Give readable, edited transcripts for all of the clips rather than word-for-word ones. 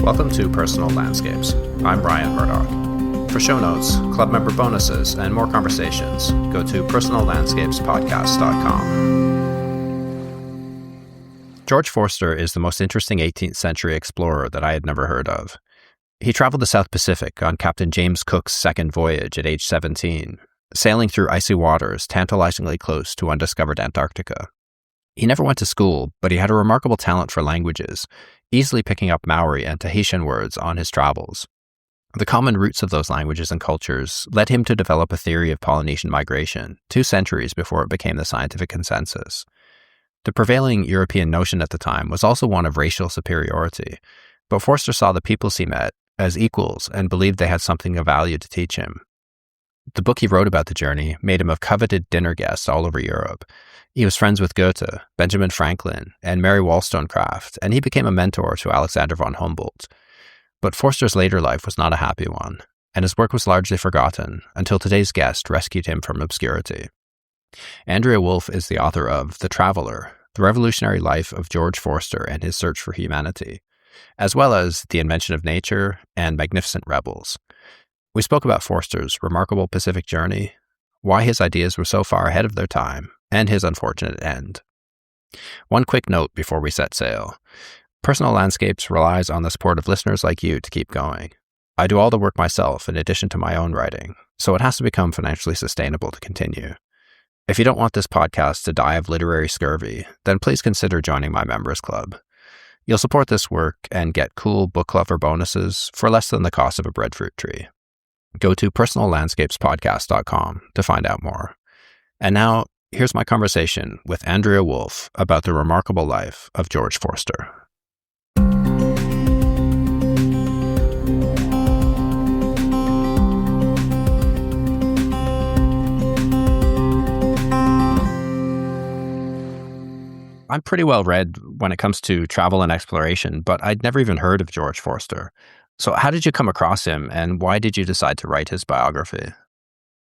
Welcome to Personal Landscapes. I'm Brian Murdoch. For show notes, club member bonuses, and more conversations, go to personallandscapespodcast.com. George Forster is the most interesting 18th century explorer that I had never heard of. He traveled the South Pacific on Captain James Cook's second voyage at age 17, sailing through icy waters tantalizingly close to undiscovered Antarctica. He never went to school, but he had a remarkable talent for languages, easily picking up Maori and Tahitian words on his travels. The common roots of those languages and cultures led him to develop a theory of Polynesian migration 2 centuries before it became the scientific consensus. The prevailing European notion at the time was also one of racial superiority, but Forster saw the peoples he met as equals and believed they had something of value to teach him. The book he wrote about the journey made him a coveted dinner guest all over Europe. He was friends with Goethe, Benjamin Franklin, and Mary Wollstonecraft, and he became a mentor to Alexander von Humboldt. But Forster's later life was not a happy one, and his work was largely forgotten until today's guest rescued him from obscurity. Andrea Wulf is the author of The Traveller, The Revolutionary Life of George Forster and His Search for Humanity, as well as The Invention of Nature and Magnificent Rebels. We spoke about Forster's remarkable Pacific journey, why his ideas were so far ahead of their time, and his unfortunate end. One quick note before we set sail. Personal Landscapes relies on the support of listeners like you to keep going. I do all the work myself in addition to my own writing, so it has to become financially sustainable to continue. If you don't want this podcast to die of literary scurvy, then please consider joining my members club. You'll support this work and get cool book lover bonuses for less than the cost of a breadfruit tree. Go to personallandscapespodcast.com to find out more. And now, here's my conversation with Andrea Wulf about the remarkable life of George Forster. I'm pretty well read when it comes to travel and exploration, but I'd never even heard of George Forster. So how did you come across him, and why did you decide to write his biography?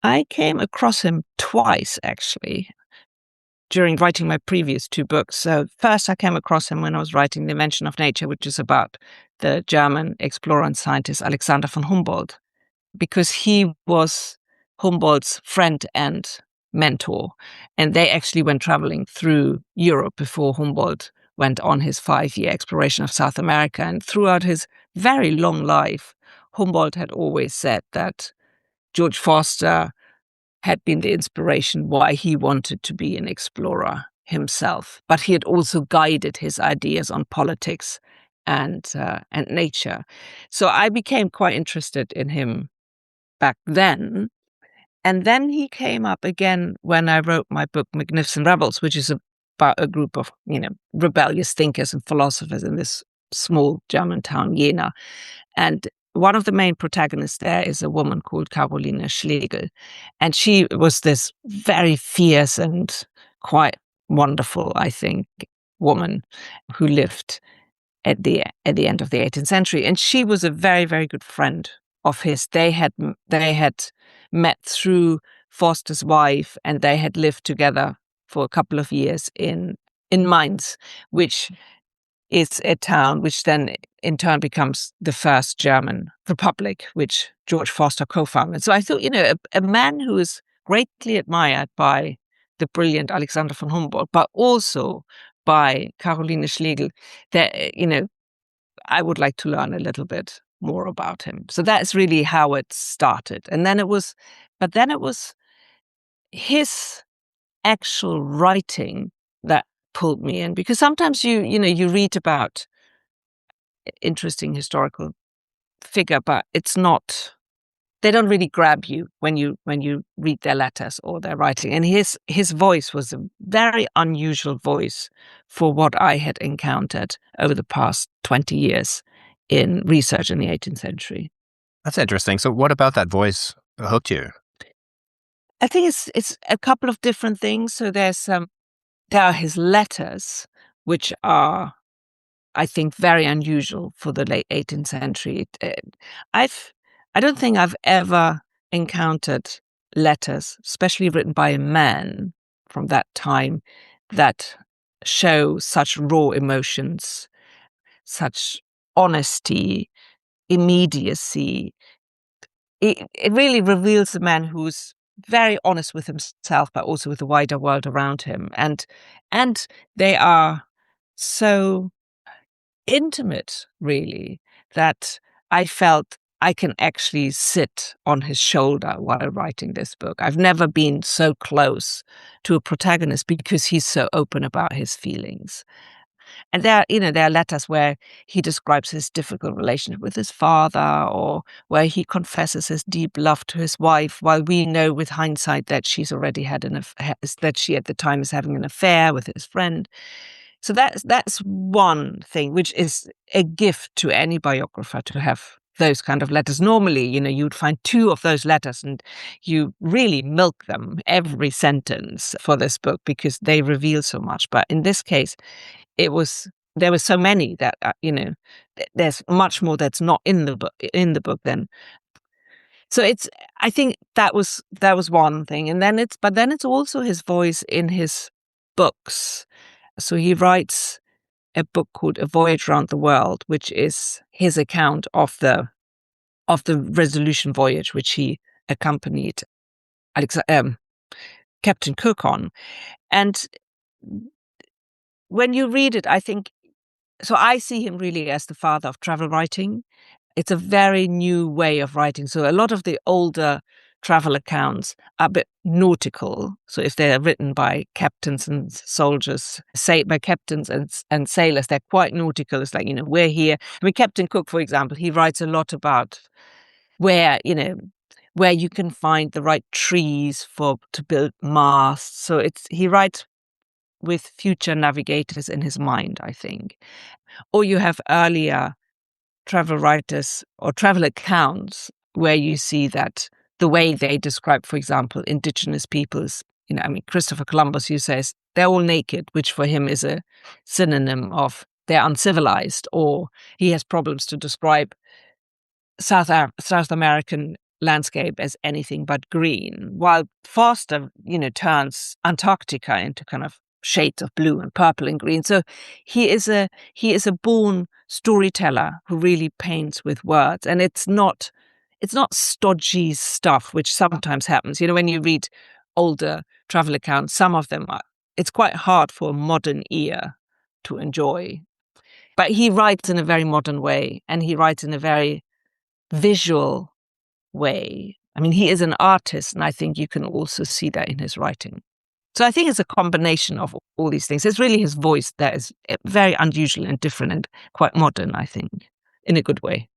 I came across him twice, actually, during writing my previous 2 books. So first I came across him when I was writing The Invention of Nature, which is about the German explorer and scientist Alexander von Humboldt, because he was Humboldt's friend and mentor. And they actually went traveling through Europe before Humboldt went on his 5-year exploration of South America. And throughout his very long life, Humboldt had always said that George Forster had been the inspiration why he wanted to be an explorer himself. But he had also guided his ideas on politics and nature. So I became quite interested in him back then. And then he came up again when I wrote my book, Magnificent Rebels, which is about a group of, rebellious thinkers and philosophers in this small German town, Jena. And one of the main protagonists there is a woman called Caroline Schlegel. And she was this very fierce and quite wonderful, I think, woman who lived at the end of the 18th century. And she was a very, very good friend of his. They had met through Forster's wife, and they had lived together for a couple of years in Mainz, which is a town which then in turn becomes the first German republic, which George Forster co-founded. So I thought, a man who is greatly admired by the brilliant Alexander von Humboldt, but also by Caroline Schlegel, that, I would like to learn a little bit more about him. So that's really how it started. And then it was his actual writing that pulled me in, because sometimes you read about interesting historical figure, but they don't really grab you when you read their letters or their writing. And his voice was a very unusual voice for what I had encountered over the past 20 years in research in the 18th century. That's interesting. So what about that voice hooked you? I think it's a couple of different things. So there are his letters, which are, I think, very unusual for the late 18th century. I don't think I've ever encountered letters, especially written by a man from that time, that show such raw emotions, such honesty, immediacy. It really reveals a man who's very honest with himself, but also with the wider world around him. And they are so intimate, really, that I felt I can actually sit on his shoulder while writing this book. I've never been so close to a protagonist because he's so open about his feelings. And there are letters where he describes his difficult relationship with his father, or where he confesses his deep love to his wife, while we know with hindsight that she's already had that she at the time is having an affair with his friend. So that's one thing, which is a gift to any biographer to have those kind of letters. Normally, you would find 2 of those letters and you really milk them every sentence for this book because they reveal so much. But in this case, there were so many that there's much more that's not in the book then. So I think that was one thing, and then it's also his voice in his books. So he writes a book called A Voyage Around the World, which is his account of the Resolution voyage, which he accompanied Captain Cook on. And when you read it, I think, so I see him really as the father of travel writing. It's a very new way of writing. So a lot of the older travel accounts are a bit nautical. So if they're written by captains and soldiers, by captains and sailors, they're quite nautical. It's like, we're here. I mean, Captain Cook, for example, he writes a lot about where you can find the right trees to build masts. So he writes with future navigators in his mind, I think. Or you have earlier travel writers or travel accounts where you see that the way they describe, for example, indigenous peoples, Christopher Columbus, who says they're all naked, which for him is a synonym of they're uncivilized, or he has problems to describe South American landscape as anything but green, while Forster, turns Antarctica into kind of shades of blue and purple and green. So he is a born storyteller who really paints with words, and it's not stodgy stuff, which sometimes happens. When you read older travel accounts, some of them it's quite hard for a modern ear to enjoy. But he writes in a very modern way, and he writes in a very visual way. I mean, he is an artist, and I think you can also see that in his writing. So I think it's a combination of all these things. It's really his voice that is very unusual and different and quite modern, I think, in a good way.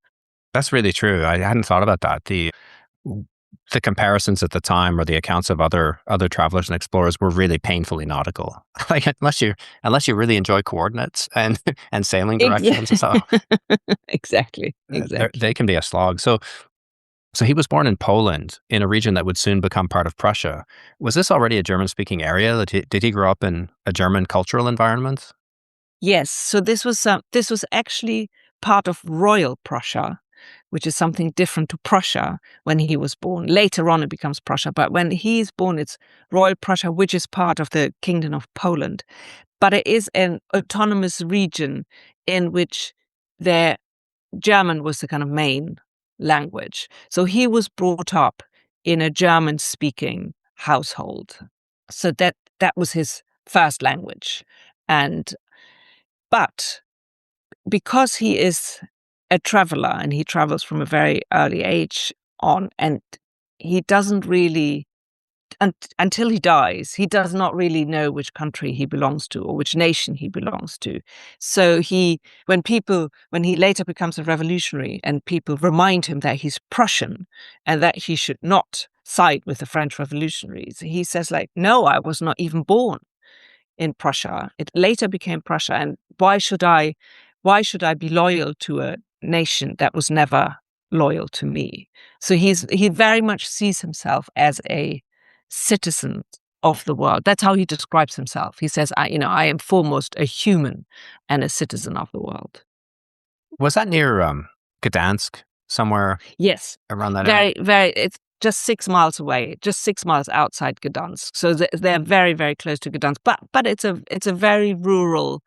That's really true. I hadn't thought about that. The comparisons at the time, or the accounts of other travelers and explorers, were really painfully nautical. Like unless you really enjoy coordinates and sailing directions, so exactly. They can be a slog. So he was born in Poland, in a region that would soon become part of Prussia. Was this already a German-speaking area? Did he grow up in a German cultural environment? Yes. So this was actually part of Royal Prussia, which is something different to Prussia when he was born. Later on, it becomes Prussia. But when he's born, it's Royal Prussia, which is part of the Kingdom of Poland. But it is an autonomous region in which their German was the kind of main language. So he was brought up in a German-speaking household. So that was his first language. But because he is a traveler, and he travels from a very early age on, and he doesn't really, until he dies, he does not really know which country he belongs to or which nation he belongs to. So when he later becomes a revolutionary and people remind him that he's Prussian and that he should not side with the French revolutionaries, he says, like, no, I was not even born in Prussia. It later became Prussia. And why should I be loyal to a nation that was never loyal to me? So he very much sees himself as a citizen of the world. That's how he describes himself. He says, I am foremost a human and a citizen of the world. Was that near Gdansk, somewhere? Yes. Around that very, area? very. It's just 6 miles away, just 6 miles outside Gdansk. So they're very, very close to Gdansk. But it's a very rural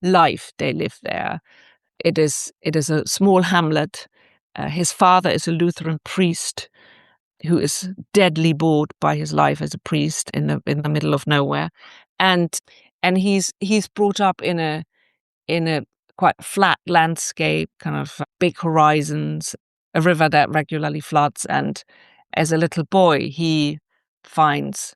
life they live there. It is a small hamlet. His father is a Lutheran priest who is deadly bored by his life as a priest in the middle of nowhere, and he's brought up in a quite flat landscape, kind of big horizons, a river that regularly floods, and as a little boy he finds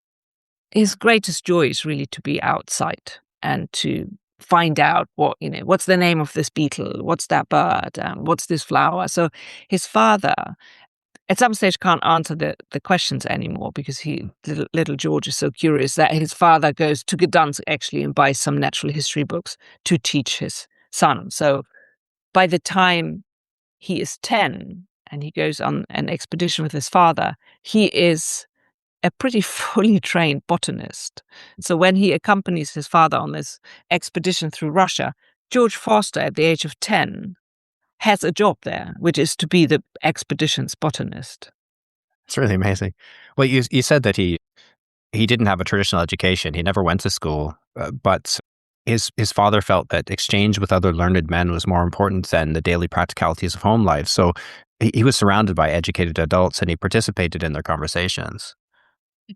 his greatest joy is really to be outside and to find out what's the name of this beetle, what's that bird, what's this flower. So his father at some stage can't answer the questions anymore because little George is so curious that his father goes to Gdansk actually and buys some natural history books to teach his son. So by the time he is 10 and he goes on an expedition with his father, he is a pretty fully trained botanist. So when he accompanies his father on this expedition through Russia, George Forster, at the age of 10, has a job there, which is to be the expedition's botanist. It's really amazing. Well, you said that he didn't have a traditional education. He never went to school, but his father felt that exchange with other learned men was more important than the daily practicalities of home life. So he was surrounded by educated adults and he participated in their conversations.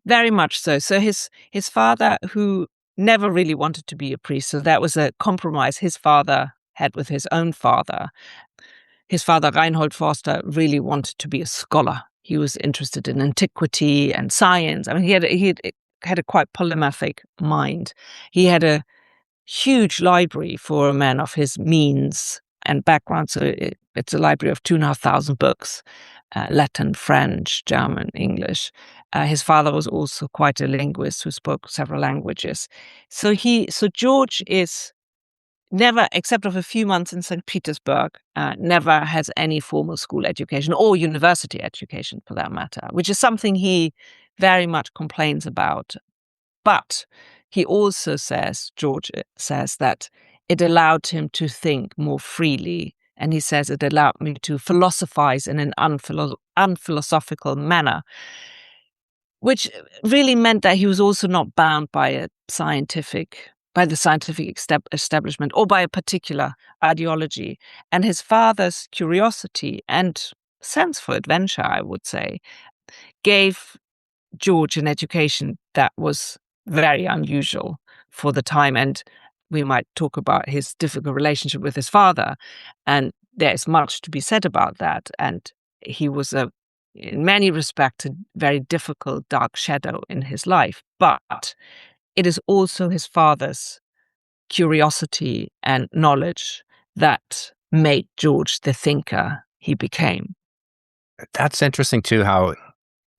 Very much so. So his father, who never really wanted to be a priest, so that was a compromise his father had with his own father. His father, Reinhold Forster, really wanted to be a scholar. He was interested in antiquity and science. I mean, he had a quite polymathic mind. He had a huge library for a man of his means and background. So it's a library of 2,500 books, Latin, French, German, English. His father was also quite a linguist who spoke several languages. So George is never, except of a few months in St. Petersburg, never has any formal school education or university education for that matter, which is something he very much complains about. But he also says, George says, that it allowed him to think more freely. And he says it allowed me to philosophize in an unphilosophical manner, which really meant that he was also not bound by the scientific establishment or by a particular ideology. And his father's curiosity and sense for adventure, I would say, gave George an education that was very unusual for the time. And we might talk about his difficult relationship with his father. And there's much to be said about that. And he was in many respects, a very difficult dark shadow in his life. But it is also his father's curiosity and knowledge that made George the thinker he became. That's interesting too, how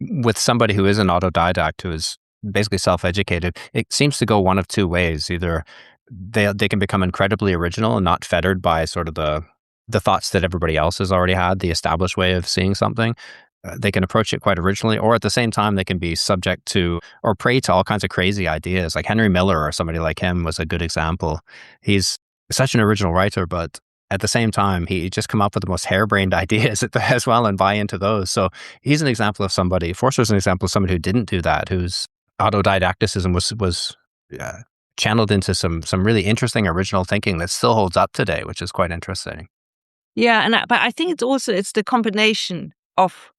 with somebody who is an autodidact, who is basically self-educated, it seems to go one of two ways. Either they can become incredibly original and not fettered by sort of the thoughts that everybody else has already had, the established way of seeing something. They can approach it quite originally, or at the same time, they can be subject to or prey to all kinds of crazy ideas. Like Henry Miller or somebody like him was a good example. He's such an original writer, but at the same time, he just come up with the most harebrained ideas as well and buy into those. So he's an example of somebody. Forster's an example of somebody who didn't do that, whose autodidacticism was channeled into some really interesting original thinking that still holds up today, which is quite interesting. Yeah, but I think it's the combination of,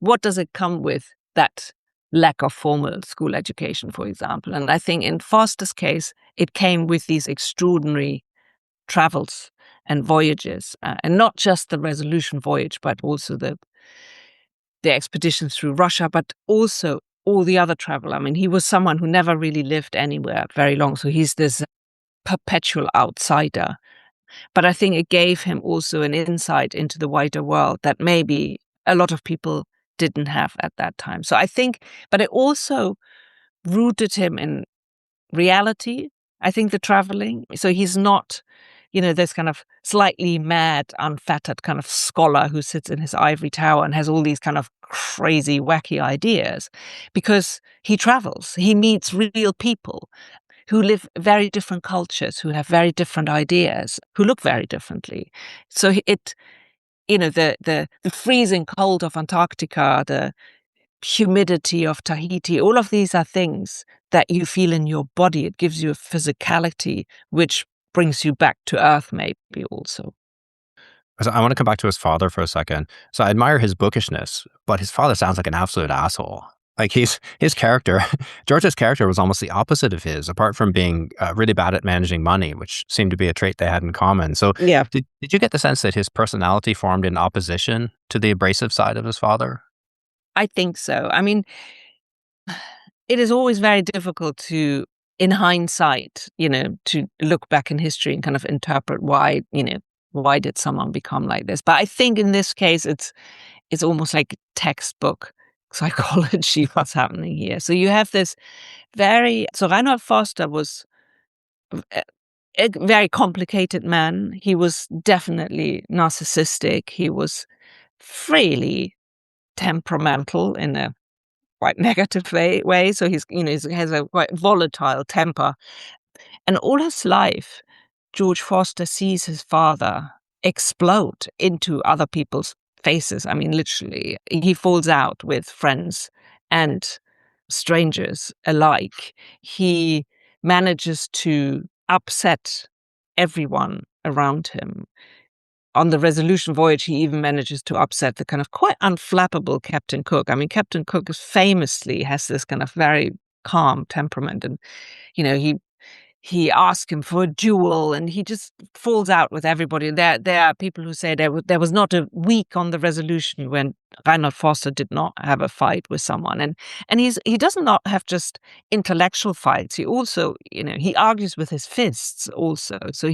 what does it come with, that lack of formal school education, for example. And I think in Forster's case, it came with these extraordinary travels and voyages, and not just the Resolution voyage, but also the expeditions through Russia, but also all the other travel. I mean, he was someone who never really lived anywhere very long. So he's this perpetual outsider. But I think it gave him also an insight into the wider world that maybe a lot of people didn't have at that time. So I think, but it also rooted him in reality. I think the traveling. So he's not, this kind of slightly mad, unfettered kind of scholar who sits in his ivory tower and has all these kind of crazy, wacky ideas, because he travels. He meets real people who live very different cultures, who have very different ideas, who look very differently. So the freezing cold of Antarctica, the humidity of Tahiti, all of these are things that you feel in your body. It gives you a physicality which brings you back to earth, maybe also. So I want to come back to his father for a second. So I admire his bookishness, but his father sounds like an absolute asshole. Like his character, George's character was almost the opposite of his, apart from being really bad at managing money, which seemed to be a trait they had in common. So Yeah, did you get the sense that his personality formed in opposition to the abrasive side of his father? I think so. I mean, it is always very difficult to, in hindsight, to look back in history and kind of interpret why did someone become like this. But I think in this case, it's almost like textbook psychology what's happening here. So you have this so Reinhold Forster was a, a very complicated man. He was definitely narcissistic. He was freely temperamental in a quite negative way. So he has a quite volatile temper. And all his life, George Forster sees his father explode into other people's faces. I mean, literally, he falls out with friends and strangers alike. He manages to upset everyone around him. On the Resolution voyage, he even manages to upset the kind of quite unflappable Captain Cook. I mean, Captain Cook famously has this kind of very calm temperament, and he asks him for a duel, and he just falls out with everybody. There are people who say there was not a week on the Resolution when Reinhold Forster did not have a fight with someone, and he does not have just intellectual fights. He also he argues with his fists also. So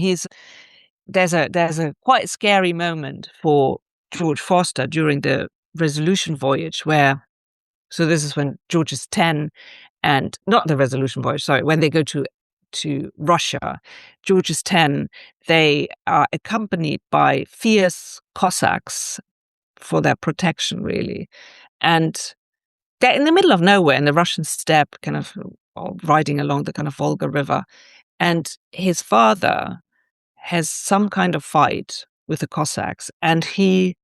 there's a quite scary moment for George Forster during the Resolution voyage where. So this is when George is 10, and not the Resolution voyage, sorry, when they go to Russia. George is 10. They are accompanied by fierce Cossacks for their protection, really. And they're in the middle of nowhere in the Russian steppe, kind of riding along the kind of Volga River. And his father has some kind of fight with the Cossacks, and he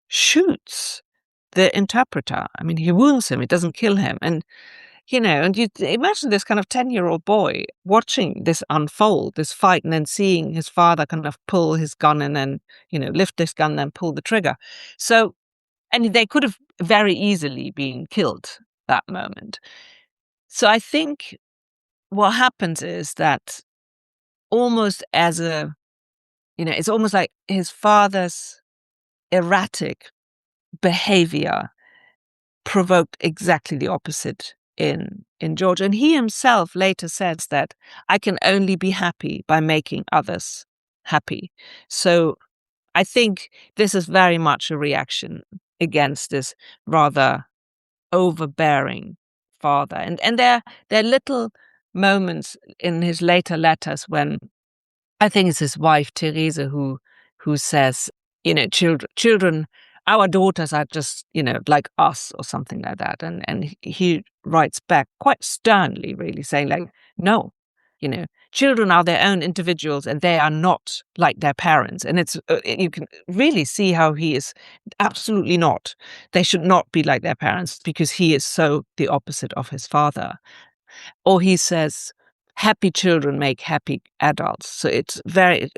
shoots the interpreter. I mean, he wounds him. It doesn't kill him. And you imagine this kind of 10-year-old boy watching this unfold, this fight, and then seeing his father kind of pull his gun and then, lift this gun and then pull the trigger. So, and they could have very easily been killed that moment. So I think what happens is that almost it's almost like his father's erratic behavior provoked exactly the opposite in George. And he himself later says that I can only be happy by making others happy. So I think this is very much a reaction against this rather overbearing father. And there are little moments in his later letters when I think it's his wife Teresa who says, children, our daughters are just, like us or something like that. And he writes back quite sternly, really saying like, no, children are their own individuals and they are not like their parents. And it's, you can really see how he is absolutely not. They should not be like their parents because he is so the opposite of his father. Or he says, happy children make happy adults. So it's very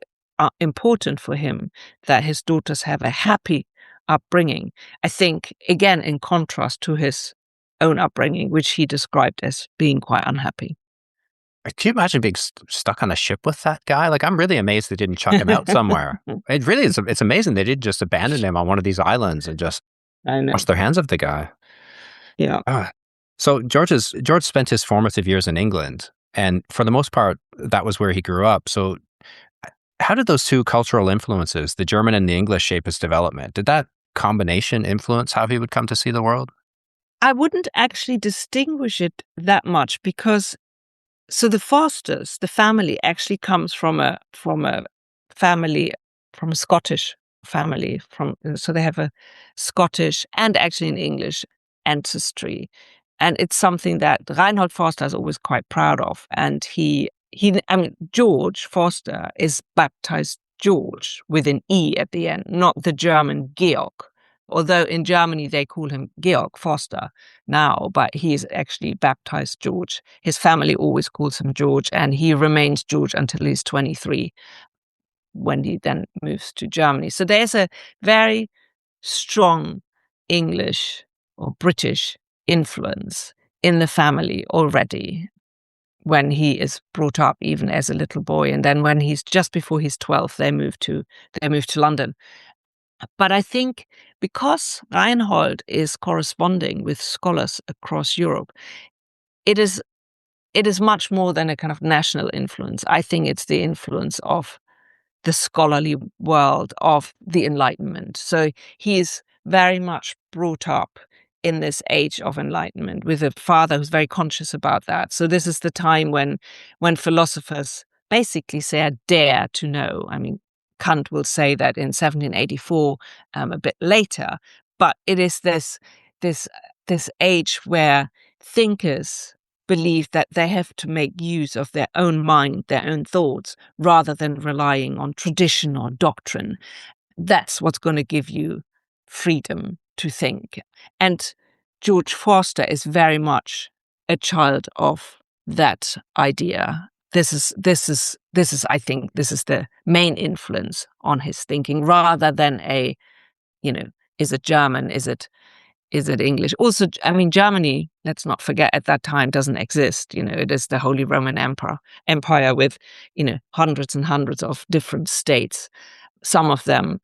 important for him that his daughters have a happy upbringing. I think, again, in contrast to his own upbringing, which he described as being quite unhappy. Can you imagine being stuck on a ship with that guy? Like, I'm really amazed they didn't chuck him out somewhere. It really is. It's amazing they did just abandon him on one of these islands and just wash their hands of the guy. Yeah. So George spent his formative years in England, and for the most part, that was where he grew up. So how did those two cultural influences, the German and the English, shape his development? Did that combination influence how he would come to see the world? I wouldn't actually distinguish it that much because so the Fosters, the family actually comes from a Scottish family. So they have a Scottish and actually an English ancestry, and it's something that Reinhold Forster is always quite proud of. And George Forster is baptized George with an E at the end, not the German Georg. Although in Germany they call him Georg Forster now, but he is actually baptized George. His family always calls him George, and he remains George until he's 23. when he then moves to Germany. So there's a very strong English or British influence in the family already when he is brought up, even as a little boy. And then when he's just before he's 12, they move to London. But I think because Reinhold is corresponding with scholars across Europe, it is much more than a kind of national influence. I think it's the influence of the scholarly world of the Enlightenment. So he is very much brought up in this age of enlightenment with a father who's very conscious about that. So this is the time when philosophers basically say, I dare to know. I mean, Kant will say that in 1784, a bit later, but it is this age where thinkers believe that they have to make use of their own mind, their own thoughts, rather than relying on tradition or doctrine. That's what's going to give you freedom to think. And George Forster is very much a child of that idea. This is I think this is the main influence on his thinking, rather than is it German, is it English? Also, I mean, Germany, let's not forget, at that time doesn't exist. It is the Holy Roman Empire with, hundreds and hundreds of different states, some of them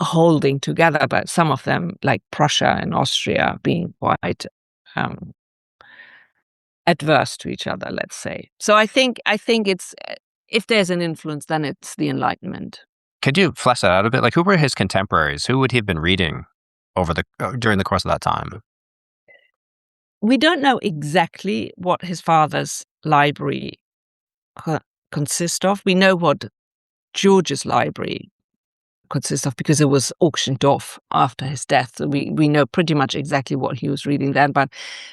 holding together, but some of them, like Prussia and Austria, being quite adverse to each other, let's say. So I think it's, if there's an influence, then it's the Enlightenment. Could you flesh that out a bit? Like, who were his contemporaries? Who would he have been reading during the course of that time? We don't know exactly what his father's library consists of. We know what George's library consists of because it was auctioned off after his death. So we know pretty much exactly what he was reading then. But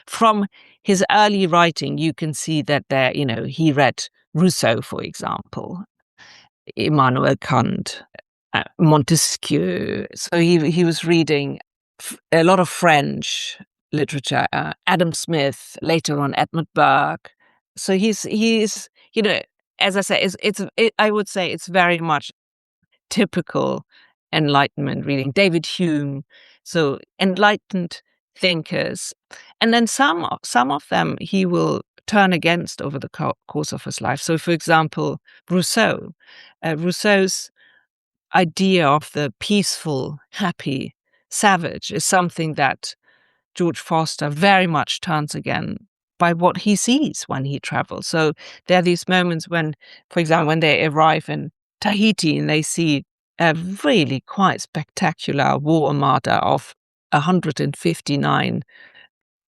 from his early writing, you can see that he read Rousseau, for example, Immanuel Kant, Montesquieu. So he was reading a lot of French literature, Adam Smith, later on Edmund Burke. So he's as I say, I would say it's very much typical Enlightenment reading. David Hume, so enlightened thinkers, and then some of them he will turn against over the course of his life. So, for example, Rousseau's idea of the peaceful, happy savage is something that George Forster very much turns again by what he sees when he travels. So there are these moments when, for example, when they arrive in Tahiti and they see a really quite spectacular war armada of 159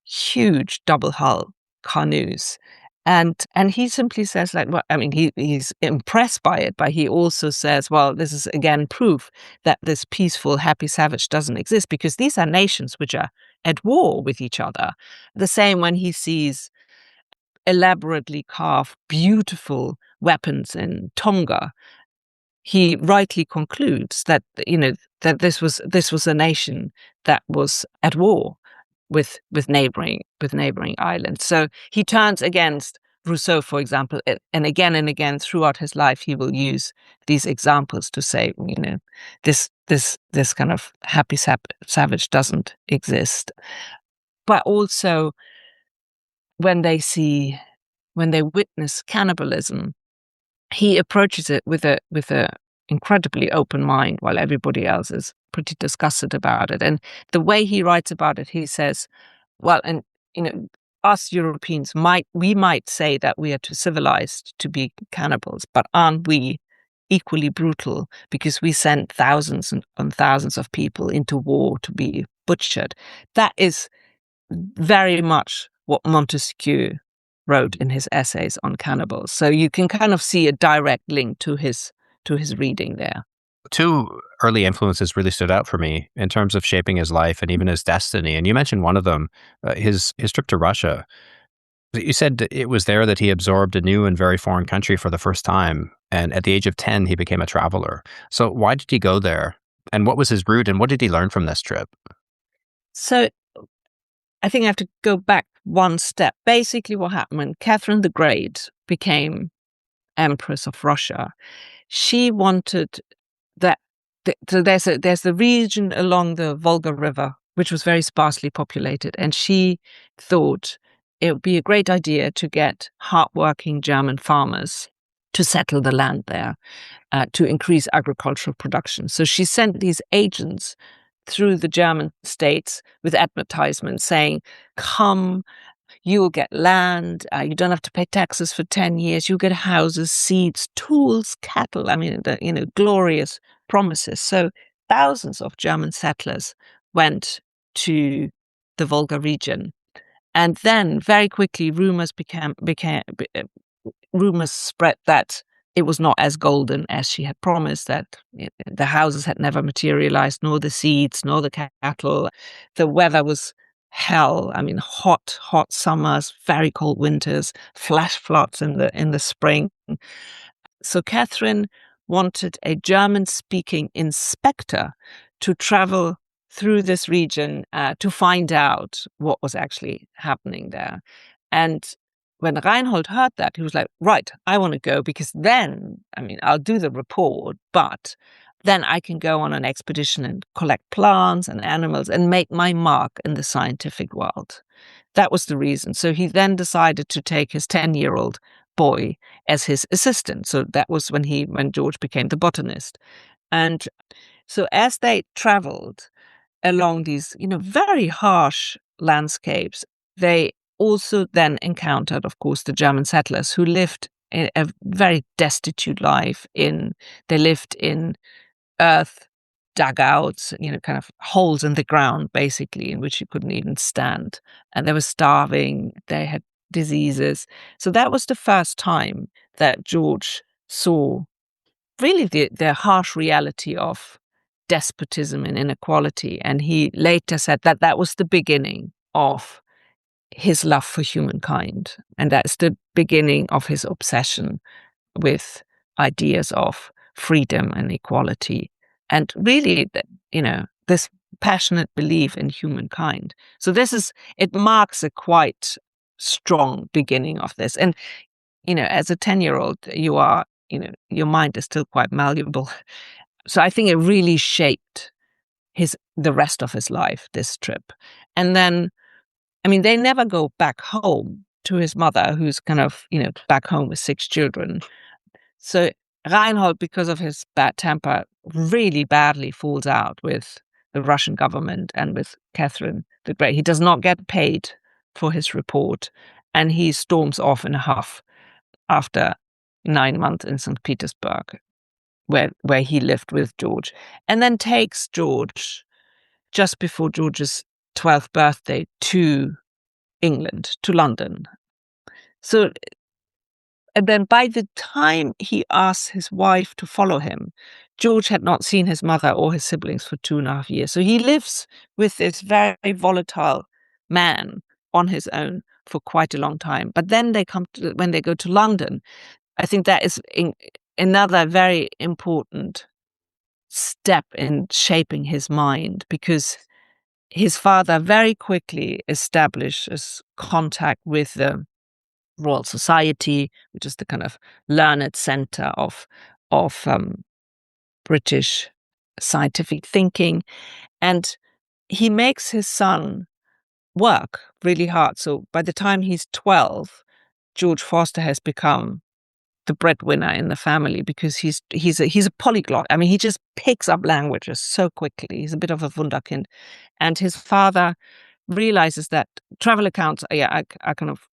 huge double hull canoes. And he simply says, like, well, I mean, he's impressed by it, but he also says, well, this is again proof that this peaceful, happy savage doesn't exist, because these are nations which are at war with each other. The same when he sees elaborately carved, beautiful weapons in Tonga. He rightly concludes that that this was a nation that was at war with neighboring islands. So he turns against Rousseau, for example, and again throughout his life he will use these examples to say, this kind of happy savage doesn't exist. But also when they witness cannibalism, he approaches it with a incredibly open mind, while everybody else is pretty disgusted about it. And the way he writes about it, he says, well, and us Europeans might say that we are too civilized to be cannibals, but aren't we equally brutal because we send thousands and thousands of people into war to be butchered? That is very much what Montesquieu wrote in his essays on cannibals. So you can kind of see a direct link to his reading there. Two early influences really stood out for me in terms of shaping his life and even his destiny. And you mentioned one of them, his trip to Russia. You said it was there that he absorbed a new and very foreign country for the first time. And at the age of 10, he became a traveler. So why did he go there? And what was his route? And what did he learn from this trip? So I think I have to go back one step. Basically what happened when Catherine the Great became Empress of Russia, she wanted that. So there's the region along the Volga River, which was very sparsely populated, and she thought it would be a great idea to get hardworking German farmers to settle the land there, to increase agricultural production. So she sent these agents through the German states with advertisements saying, come, you will get land, you don't have to pay taxes for 10 years, you'll get houses, seeds, tools, cattle. I mean, glorious promises. So thousands of German settlers went to the Volga region. And then very quickly, rumors spread that it was not as golden as she had promised, that the houses had never materialized, nor the seeds, nor the cattle. The weather was hell. I mean, hot summers, very cold winters, flash floods in the spring. So Catherine wanted a German-speaking inspector to travel through this region to find out what was actually happening there. And when Reinhold heard that, he was like, right, I want to go, because then, I mean, I'll do the report, but then I can go on an expedition and collect plants and animals and make my mark in the scientific world. That was the reason. So he then decided to take his 10-year-old boy as his assistant. So that was when George became the botanist. And so as they traveled along these, very harsh landscapes, they also then encountered, of course, the German settlers who lived a very destitute life. They lived in earth dugouts, kind of holes in the ground, basically, in which you couldn't even stand. And they were starving. They had diseases. So that was the first time that George saw really the harsh reality of despotism and inequality. And he later said that was the beginning of his love for humankind. And that's the beginning of his obsession with ideas of freedom and equality. And really, this passionate belief in humankind. So it marks a quite strong beginning of this. And, as a 10-year-old, you are, your mind is still quite malleable. So I think it really shaped the rest of his life, this trip. And then, I mean, they never go back home to his mother, who's kind of, back home with 6 children. So Reinhold, because of his bad temper, really badly falls out with the Russian government and with Catherine the Great. He does not get paid for his report, and he storms off in a huff after 9 months in St. Petersburg, where he lived with George, and then takes George just before George's 12th birthday to England, to London. So, and then by the time he asks his wife to follow him, George had not seen his mother or his siblings for 2.5 years. So he lives with this very volatile man on his own for quite a long time. But then when they go to London, I think that is another very important step in shaping his mind, because his father very quickly establishes contact with the Royal Society, which is the kind of learned center of British scientific thinking. And he makes his son work really hard. So by the time he's 12, George Forster has become the breadwinner in the family, because he's a polyglot. I mean, he just picks up languages so quickly. He's a bit of a wunderkind. And his father realizes that travel accounts are kind of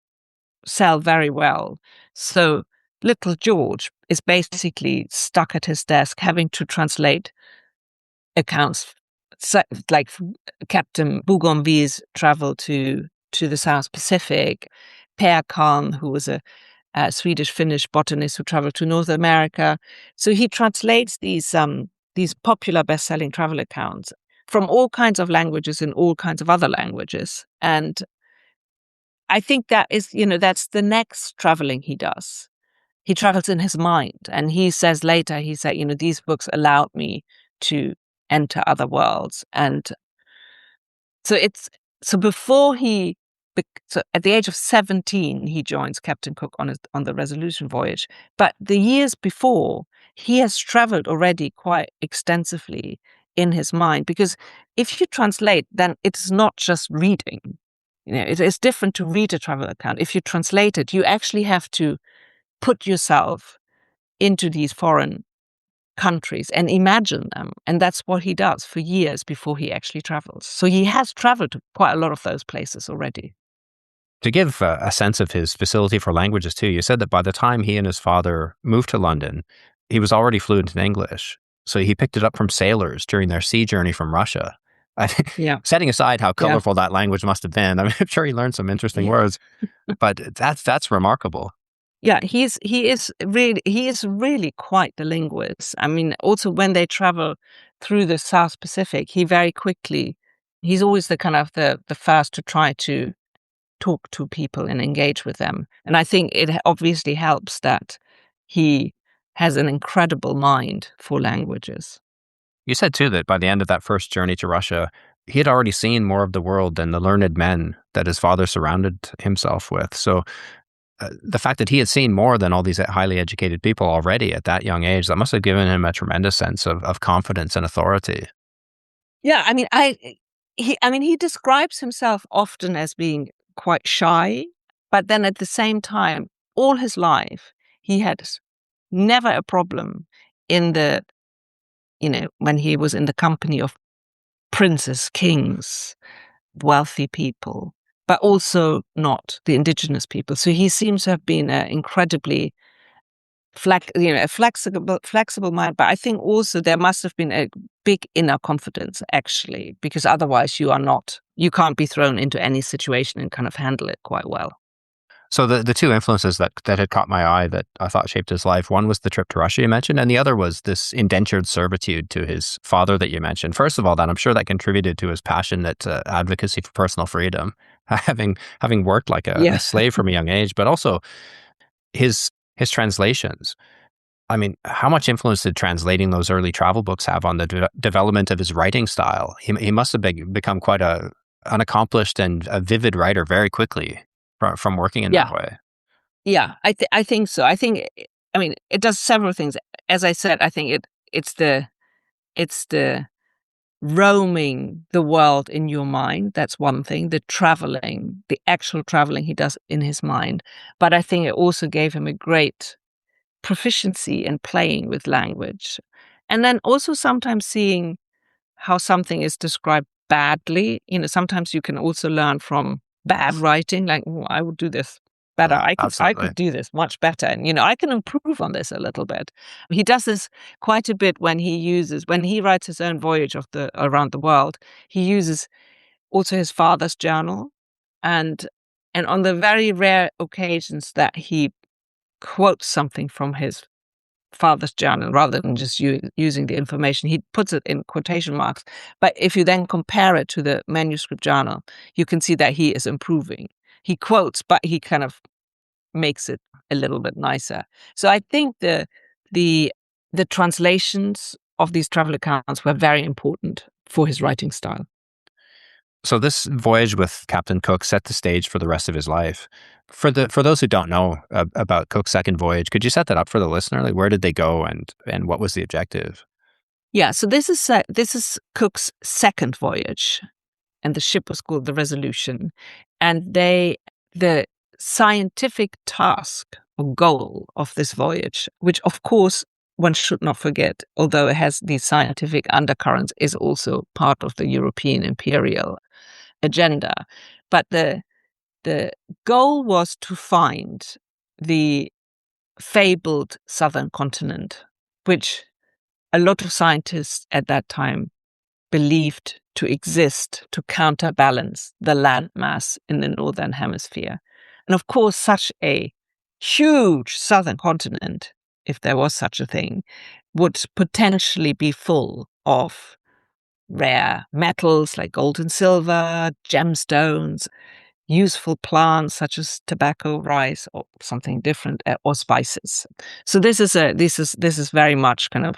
sell very well. So little George is basically stuck at his desk having to translate accounts, like Captain Bougainville's travel to the South Pacific, Per Kalm, who was a Swedish-Finnish botanist who traveled to North America. So he translates these popular best-selling travel accounts from all kinds of languages in all kinds of other languages. And I think that is, that's the next traveling he does. He travels in his mind. And he says later, these books allowed me to enter other worlds. And so before he So at the age of 17, he joins Captain Cook on the Resolution voyage. But the years before, he has traveled already quite extensively in his mind, because if you translate, then it's not just reading. It is different to read a travel account. If you translate it, you actually have to put yourself into these foreign countries and imagine them. And that's what he does for years before he actually travels. So he has traveled to quite a lot of those places already. To give a sense of his facility for languages too, you said that by the time he and his father moved to London, he was already fluent in English. So he picked it up from sailors during their sea journey from Russia. Yeah. Setting aside how colorful that language must have been, I'm sure he learned some interesting words, but that's remarkable. Yeah, he is really quite the linguist. I mean, also when they travel through the South Pacific, he's always the kind of the first to try to talk to people and engage with them. And I think it obviously helps that he has an incredible mind for languages. You said too that by the end of that first journey to Russia, he had already seen more of the world than the learned men that his father surrounded himself with. So the fact that he had seen more than all these highly educated people already at that young age, that must have given him a tremendous sense of confidence and authority. Yeah, I mean, he describes himself often as being quite shy, but then at the same time, all his life, he had never a problem when he was in the company of princes, kings, wealthy people, but also not the indigenous people. So he seems to have been an incredibly flexible mind. But I think also there must have been a big inner confidence, actually, because otherwise you can't be thrown into any situation and kind of handle it quite well. So the two influences that had caught my eye that I thought shaped his life, one was the trip to Russia you mentioned, and the other was this indentured servitude to his father that you mentioned. First of all, I'm sure that contributed to his passionate advocacy for personal freedom, having worked like a slave from a young age, but also his translations. I mean, how much influence did translating those early travel books have on the development of his writing style? He must have become quite an accomplished and a vivid writer very quickly from working in that way. Yeah, I think so. I mean, it does several things. As I said, I think it's the roaming the world in your mind. That's one thing. The actual traveling he does in his mind. But I think it also gave him a great proficiency in playing with language. And then also sometimes seeing how something is described badly. Sometimes you can also learn from bad writing, like, oh, I would do this better. I could do this much better. And, I can improve on this a little bit. He does this quite a bit when he writes his own voyage around the world. He uses also his father's journal. And on the very rare occasions that he quotes something from his father's journal rather than just using the information, he puts it in quotation marks. But if you then compare it to the manuscript journal, you can see that he is improving. He quotes, but he kind of makes it a little bit nicer. So I think the translations of these travel accounts were very important for his writing style. So this voyage with Captain Cook set the stage for the rest of his life. For those who don't know about Cook's second voyage, could you set that up for the listener? Like, where did they go and what was the objective? Yeah, so this is Cook's second voyage, and the ship was called the Resolution. And the scientific task or goal of this voyage, which of course one should not forget, although it has these scientific undercurrents, is also part of the European imperial agenda. But the goal was to find the fabled southern continent, which a lot of scientists at that time believed to exist to counterbalance the landmass in the northern hemisphere. And of course, such a huge southern continent, if there was such a thing, would potentially be full of rare metals like gold and silver, gemstones, useful plants such as tobacco, rice, or something different, or spices. So this is very much kind of,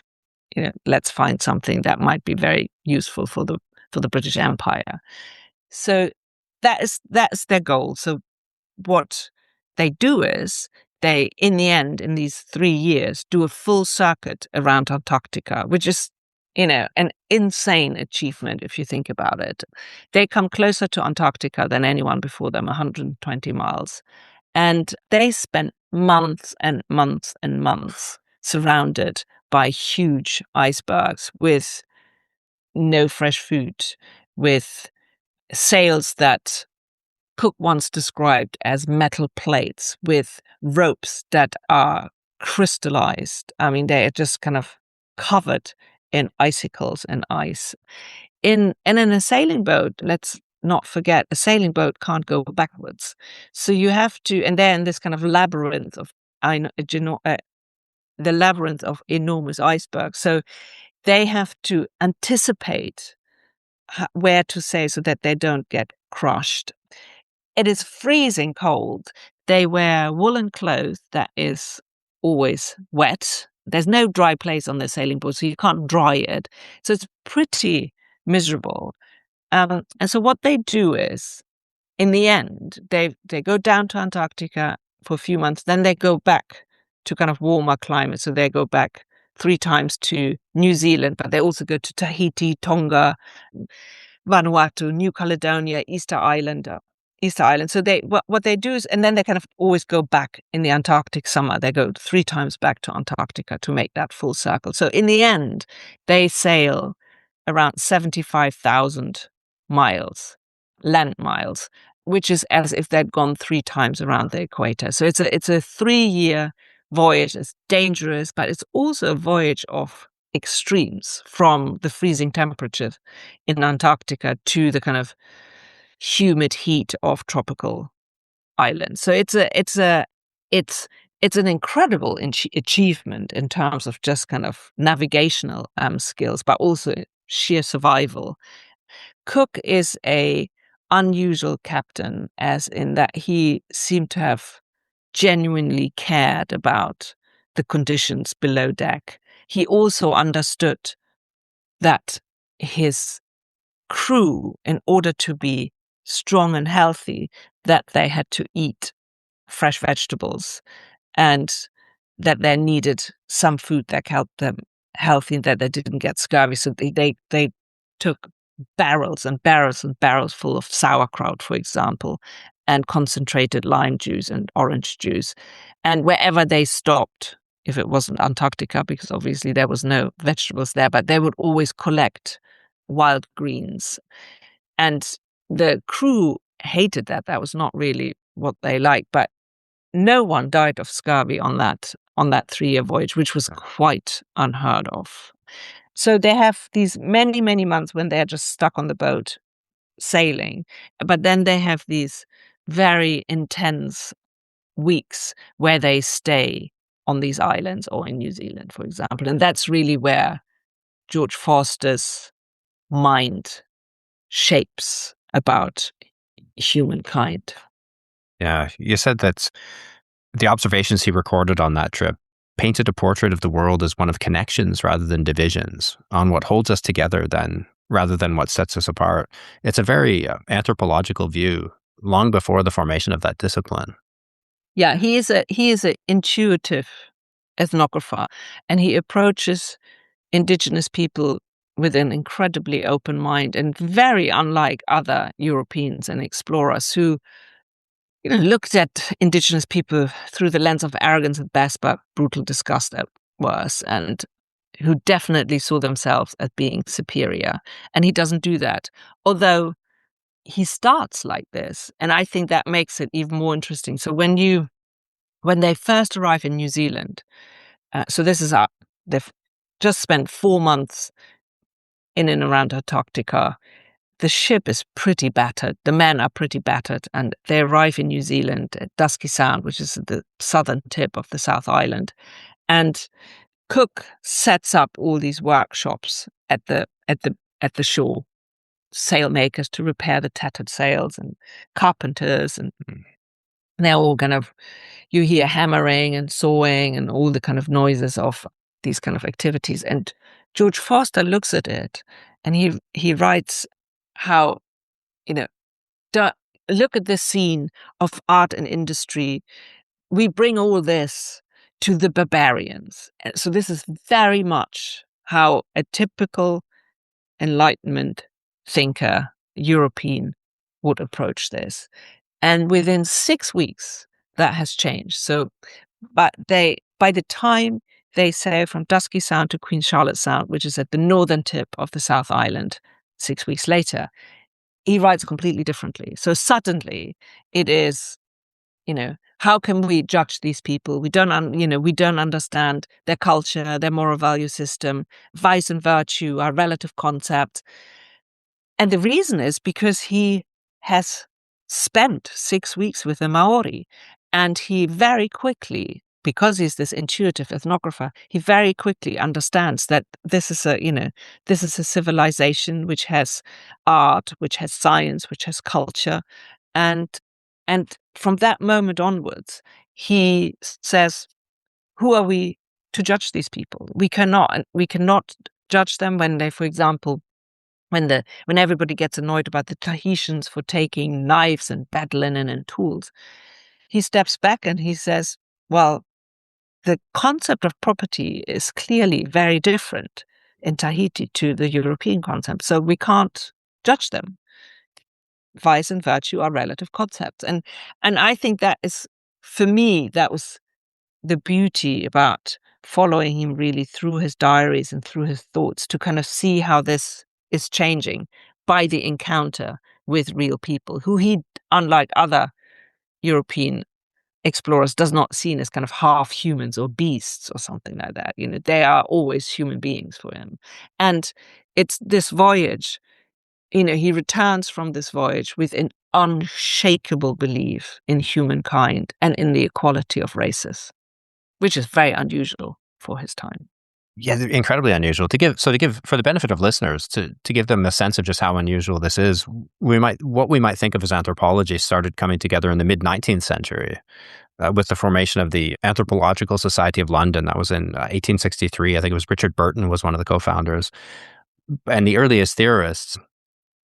let's find something that might be very useful for the British Empire. So that's their goal. So what they do is they, in the end, in these 3 years, do a full circuit around Antarctica, which is, an insane achievement if you think about it. They come closer to Antarctica than anyone before them, 120 miles. And they spent months and months and months surrounded by huge icebergs with no fresh food, with sails that Cook once described as metal plates with ropes that are crystallized. I mean, they are just kind of covered in icicles and ice. In a sailing boat, let's not forget, a sailing boat can't go backwards. So you have to, and they're in this kind of labyrinth of, the labyrinth of enormous icebergs. So they have to anticipate where to sail so that they don't get crushed. It is freezing cold. They wear woolen clothes that is always wet. There's no dry place on the sailing boat, so you can't dry it. So it's pretty miserable. And so what they do is, in the end, they go down to Antarctica for a few months. Then they go back to kind of warmer climate. So they go back 3 times to New Zealand, but they also go to Tahiti, Tonga, Vanuatu, New Caledonia, Easter Island. So what they do is, and then they kind of always go back in the Antarctic summer. They go 3 times back to Antarctica to make that full circle. So in the end, they sail around 75,000 miles, land miles, which is as if they'd gone 3 times around the equator. So it's a 3-year voyage. It's dangerous, but it's also a voyage of extremes, from the freezing temperatures in Antarctica to the kind of humid heat of tropical islands. So it's an incredible achievement in terms of just kind of navigational skills, but also sheer survival. Cook is a unusual captain, as in that he seemed to have genuinely cared about the conditions below deck. He also understood that his crew, in order to be strong and healthy, that they had to eat fresh vegetables, and that they needed some food that helped them healthy, and that they didn't get scurvy. So they took barrels and barrels and barrels full of sauerkraut, for example, and concentrated lime juice and orange juice. And wherever they stopped, if it wasn't Antarctica, because obviously there was no vegetables there, but they would always collect wild greens. And the crew hated that. That was not really what they liked. But no one died of scurvy on that 3-year voyage, which was quite unheard of. So they have these many, many months when they're just stuck on the boat sailing. But then they have these very intense weeks where they stay on these islands or in New Zealand, for example. And that's really where George Forster's mind shapes about humankind. Yeah, you said that the observations he recorded on that trip painted a portrait of the world as one of connections rather than divisions, on what holds us together then, rather than what sets us apart. It's a very anthropological view, long before the formation of that discipline. Yeah, he is an intuitive ethnographer, and he approaches indigenous people with an incredibly open mind, and very unlike other Europeans and explorers who looked at indigenous people through the lens of arrogance at best, but brutal disgust at worst, and who definitely saw themselves as being superior. And he doesn't do that, although he starts like this. And I think that makes it even more interesting. So when they first arrive in New Zealand, so this is they've just spent 4 months in and around Antarctica. The ship is pretty battered. The men are pretty battered, and they arrive in New Zealand at Dusky Sound, which is the southern tip of the South Island. And Cook sets up all these workshops at the shore, sailmakers to repair the tattered sails, and carpenters, and they're all kind of, you hear hammering and sawing and all the kind of noises of these kind of activities. And George Forster looks at it, and he writes how, look at this scene of art and industry. We bring all this to the barbarians. So this is very much how a typical Enlightenment thinker, European, would approach this. And within 6 weeks, that has changed. So, but by the time they sail from Dusky Sound to Queen Charlotte Sound, which is at the northern tip of the South Island, 6 weeks later, he writes completely differently. So suddenly it is, how can we judge these people? We don't understand their culture, their moral value system, vice and virtue are relative concepts. And the reason is because he has spent 6 weeks with the Maori, and he very quickly, because he's this intuitive ethnographer, he very quickly understands that this is a civilization which has art, which has science, which has culture, and from that moment onwards, he says, "Who are we to judge these people? We cannot judge them when they, for example." When everybody gets annoyed about the Tahitians for taking knives and bed linen and tools, he steps back and he says, well, the concept of property is clearly very different in Tahiti to the European concept, so we can't judge them. Vice and virtue are relative concepts. And I think that is, for me, that was the beauty about following him really through his diaries and through his thoughts, to kind of see how this is changing by the encounter with real people who he, unlike other European explorers, does not see as kind of half humans or beasts or something like that. They are always human beings for him. And it's this voyage, he returns from this voyage with an unshakable belief in humankind and in the equality of races, which is very unusual for his time. Yeah, they're incredibly unusual. To give for the benefit of listeners, to give them a sense of just how unusual this is, what we might think of as anthropology started coming together in the mid-19th century with the formation of the Anthropological Society of London. That was in 1863. I think it was Richard Burton was one of the co-founders. And the earliest theorists,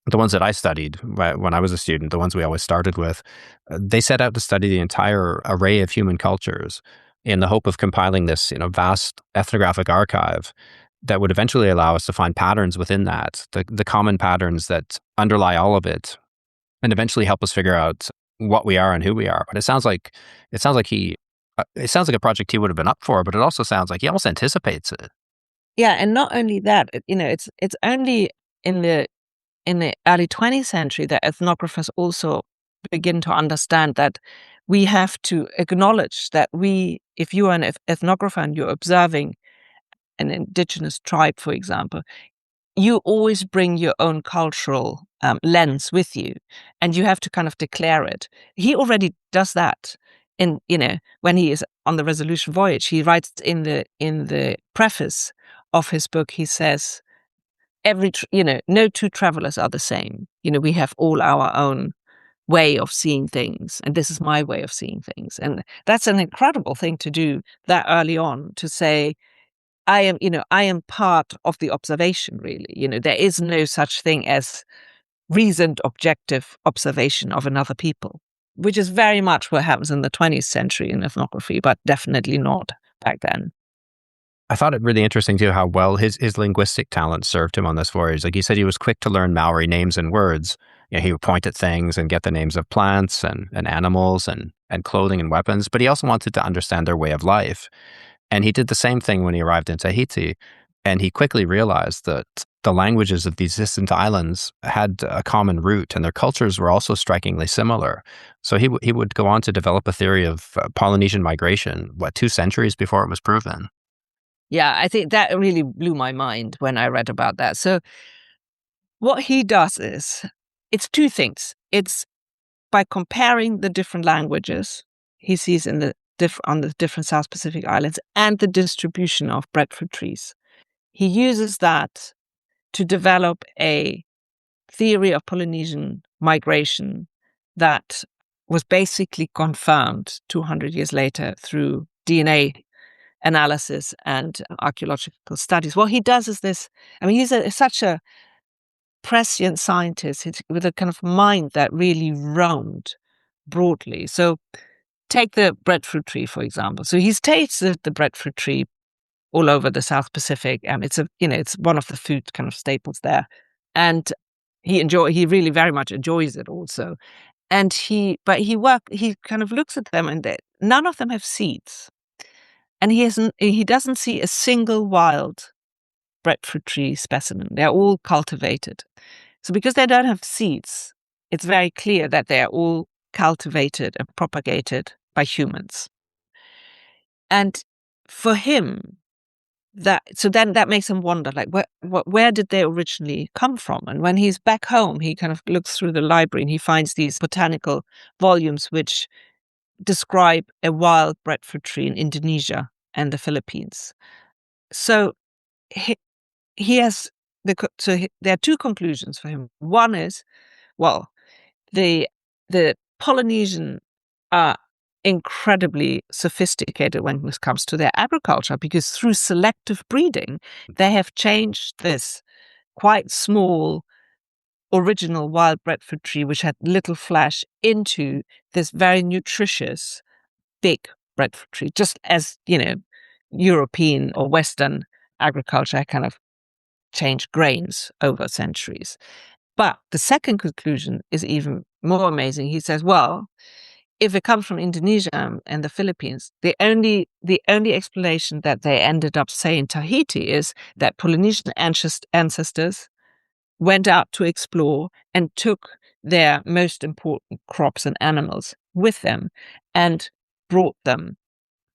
the ones that I studied when I was a student, the ones we always started with, they set out to study the entire array of human cultures in the hope of compiling this, vast ethnographic archive that would eventually allow us to find patterns within that, the common patterns that underlie all of it, and eventually help us figure out what we are and who we are. But it sounds like a project he would have been up for, but it also sounds like he almost anticipates it. Yeah, and not only that, it's only in the early 20th century that ethnographers also begin to understand that we have to acknowledge that if you are an ethnographer and you're observing an indigenous tribe, for example, you always bring your own cultural lens with you, and you have to kind of declare it. He already does that when he is on the Resolution voyage. He writes in the preface of his book, he says, no two travelers are the same. We have all our own way of seeing things, and this is my way of seeing things. And that's an incredible thing to do that early on, to say, I am part of the observation, really. There is no such thing as reasoned, objective observation of another people, which is very much what happens in the 20th century in ethnography, but definitely not back then. I thought it really interesting, too, how well his linguistic talent served him on this voyage. Like you said, he was quick to learn Maori names and words. He would point at things and get the names of plants and animals and clothing and weapons, but he also wanted to understand their way of life. And he did the same thing when he arrived in Tahiti. And he quickly realized that the languages of these distant islands had a common root, and their cultures were also strikingly similar. So he would go on to develop a theory of Polynesian migration, 2 centuries before it was proven? Yeah, I think that really blew my mind when I read about that. So what he does is, it's 2 things. It's by comparing the different languages he sees on the different South Pacific islands and the distribution of breadfruit trees. He uses that to develop a theory of Polynesian migration that was basically confirmed 200 years later through DNA analysis and archaeological studies. What he does is this. He's such a prescient scientist with a kind of mind that really roamed broadly. So take the breadfruit tree, for example. So he's tasted the breadfruit tree all over the South Pacific, and it's one of the food kind of staples there. And he really very much enjoys it also. And he kind of looks at them, and none of them have seeds. And he doesn't see a single wild breadfruit tree specimen. They're all cultivated. So because they don't have seeds, it's very clear that they are all cultivated and propagated by humans. And for him, then that makes him wonder, like, where did they originally come from? And when he's back home, he kind of looks through the library and he finds these botanical volumes which describe a wild breadfruit tree in Indonesia and the Philippines. So he has there are two conclusions for him. One is, well, the Polynesian are incredibly sophisticated when it comes to their agriculture, because through selective breeding, they have changed this quite small original wild breadfruit tree, which had little flesh, into this very nutritious big breadfruit tree, just as, European or Western agriculture kind of changed grains over centuries. But the second conclusion is even more amazing. He says, well, if it comes from Indonesia and the Philippines, the only explanation that they ended up saying Tahiti is that Polynesian ancestors went out to explore and took their most important crops and animals with them and brought them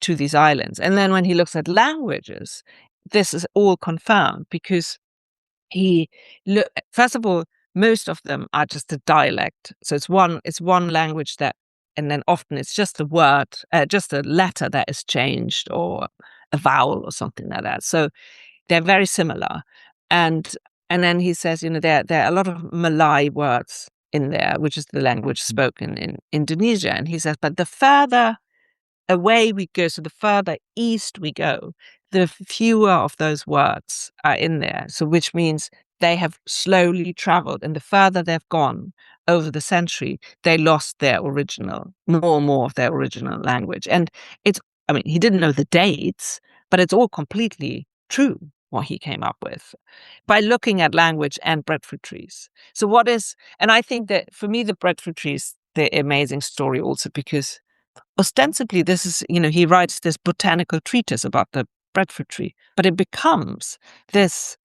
to these islands. And then when he looks at languages, this is all confirmed, because first of all, most of them are just a dialect. So it's one language and then often it's just a word, just a letter that is changed, or a vowel or something like that. So they're very similar. And then he says, there are a lot of Malay words in there, which is the language spoken in Indonesia. And he says, but the further away we go, so the further east we go, the fewer of those words are in there. So which means they have slowly traveled, and the further they've gone over the century, they lost more and more of their original language. And he didn't know the dates, but it's all completely true what he came up with by looking at language and breadfruit trees. And I think that for me, the breadfruit tree is the amazing story also, because ostensibly this is, he writes this botanical treatise about the breadfruit tree, but it becomes this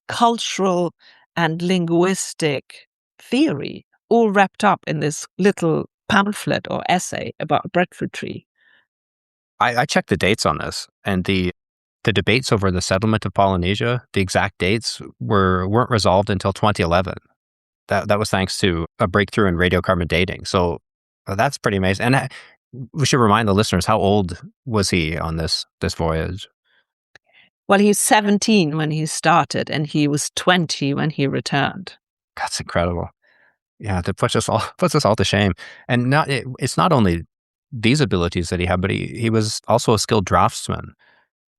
cultural and linguistic theory, all wrapped up in this little pamphlet or essay about breadfruit tree. I checked the dates on this, and the debates over the settlement of Polynesia, the exact dates weren't resolved until 2011. That was thanks to a breakthrough in radiocarbon dating. So that's pretty amazing. And we should remind the listeners, how old was he on this voyage? Well, he was 17 when he started, and he was 20 when he returned. That's incredible. Yeah, that puts us all to shame. And it's not only these abilities that he had, but he was also a skilled draftsman.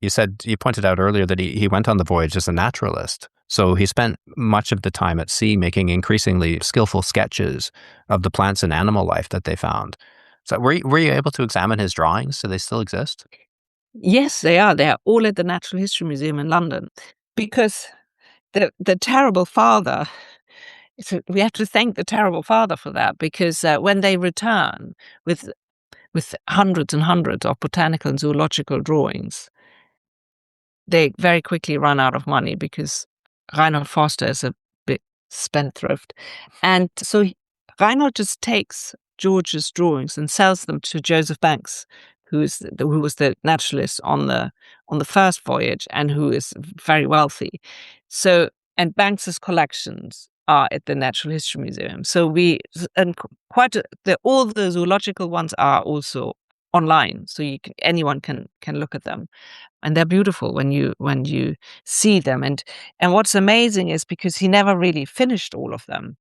You pointed out earlier that he went on the voyage as a naturalist. So he spent much of the time at sea making increasingly skillful sketches of the plants and animal life that they found. So were you able to examine his drawings? Do they still exist? Yes, they are. They are all at the Natural History Museum in London, because the terrible father. So we have to thank the terrible father for that, because when they return with hundreds and hundreds of botanical and zoological drawings, they very quickly run out of money, because Reinhold Forster is a bit spendthrift. And so Reinhold just takes George's drawings and sells them to Joseph Banks, who was the naturalist on the first voyage and who is very wealthy. So, and Banks's collections are at the Natural History Museum. So all the zoological ones are also online, so anyone can look at them, and they're beautiful when you see them. And what's amazing is, because he never really finished all of them,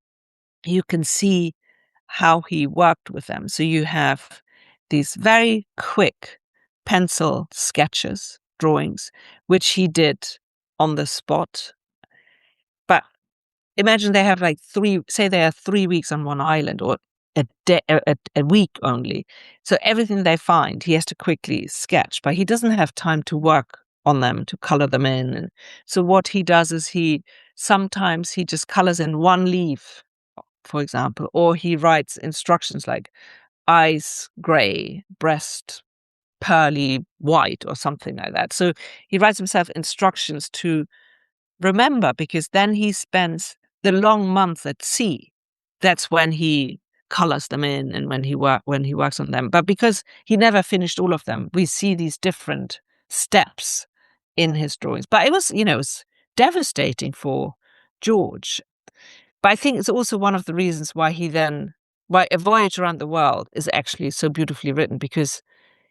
you can see how he worked with them. So you have these very quick pencil sketches, drawings, which he did on the spot. But imagine they have like they are 3 weeks on one island, or a week only. So everything they find, he has to quickly sketch, but he doesn't have time to work on them, to color them in. And so what he does is sometimes he just colors in one leaf, for example, or he writes instructions like eyes gray, breast pearly white, or something like that. So he writes himself instructions to remember, because then he spends the long months at sea. That's when he colors them in, and when he works on them. But because he never finished all of them, we see these different steps in his drawings. But it was devastating for George. But I think it's also one of the reasons why A Voyage Around the World is actually so beautifully written, because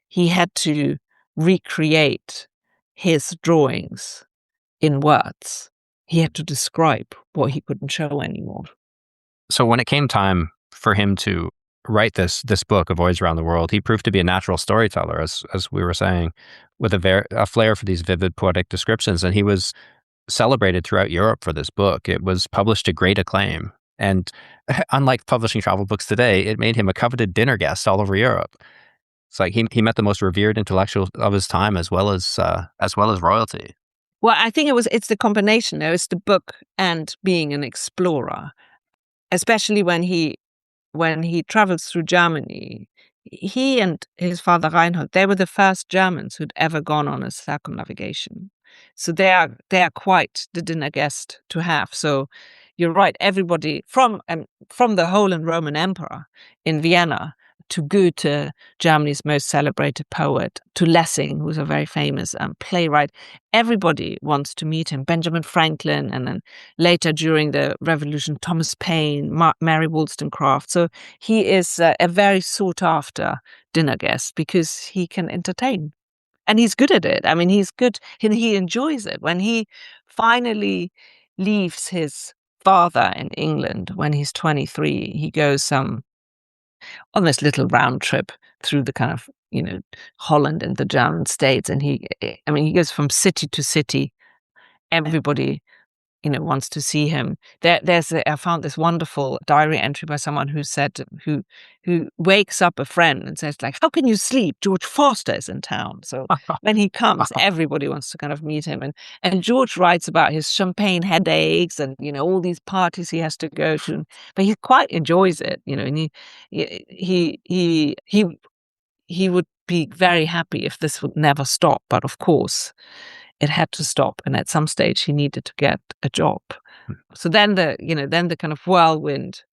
he had to recreate his drawings in words. He had to describe what he couldn't show anymore. So when it came time for him to write this book, A Voyage Around the World, he proved to be a natural storyteller, as we were saying, with a flair for these vivid poetic descriptions. And he was celebrated throughout Europe for this book. It was published to great acclaim. And unlike publishing travel books today, it made him a coveted dinner guest all over Europe. It's like he met the most revered intellectuals of his time, as well as royalty. Well, I think it's the combination, though. It's the book and being an explorer, especially when he travels through Germany. He and his father Reinhold, they were the first Germans who'd ever gone on a circumnavigation. So they are quite the dinner guest to have. So you're right, everybody from the Holy Roman Emperor in Vienna to Goethe, Germany's most celebrated poet, to Lessing, who's a very famous playwright. Everybody wants to meet him. Benjamin Franklin, and then later during the Revolution, Thomas Paine, Mary Wollstonecraft. So he is a very sought-after dinner guest because he can entertain. And he's good at it. I mean, he's good, and he enjoys it. When he finally leaves his father in England when he's 23, he goes on this little round trip through the kind of, Holland and the German states. And he goes from city to city. Everybody, wants to see him. I found this wonderful diary entry by someone who said, who wakes up a friend and says, like, how can you sleep? George Forster is in town. So when he comes, everybody wants to kind of meet him. And George writes about his champagne headaches and, all these parties he has to go to, but he quite enjoys it, and he would be very happy if this would never stop. But of course, it had to stop, and at some stage he needed to get a job. So then the kind of whirlwind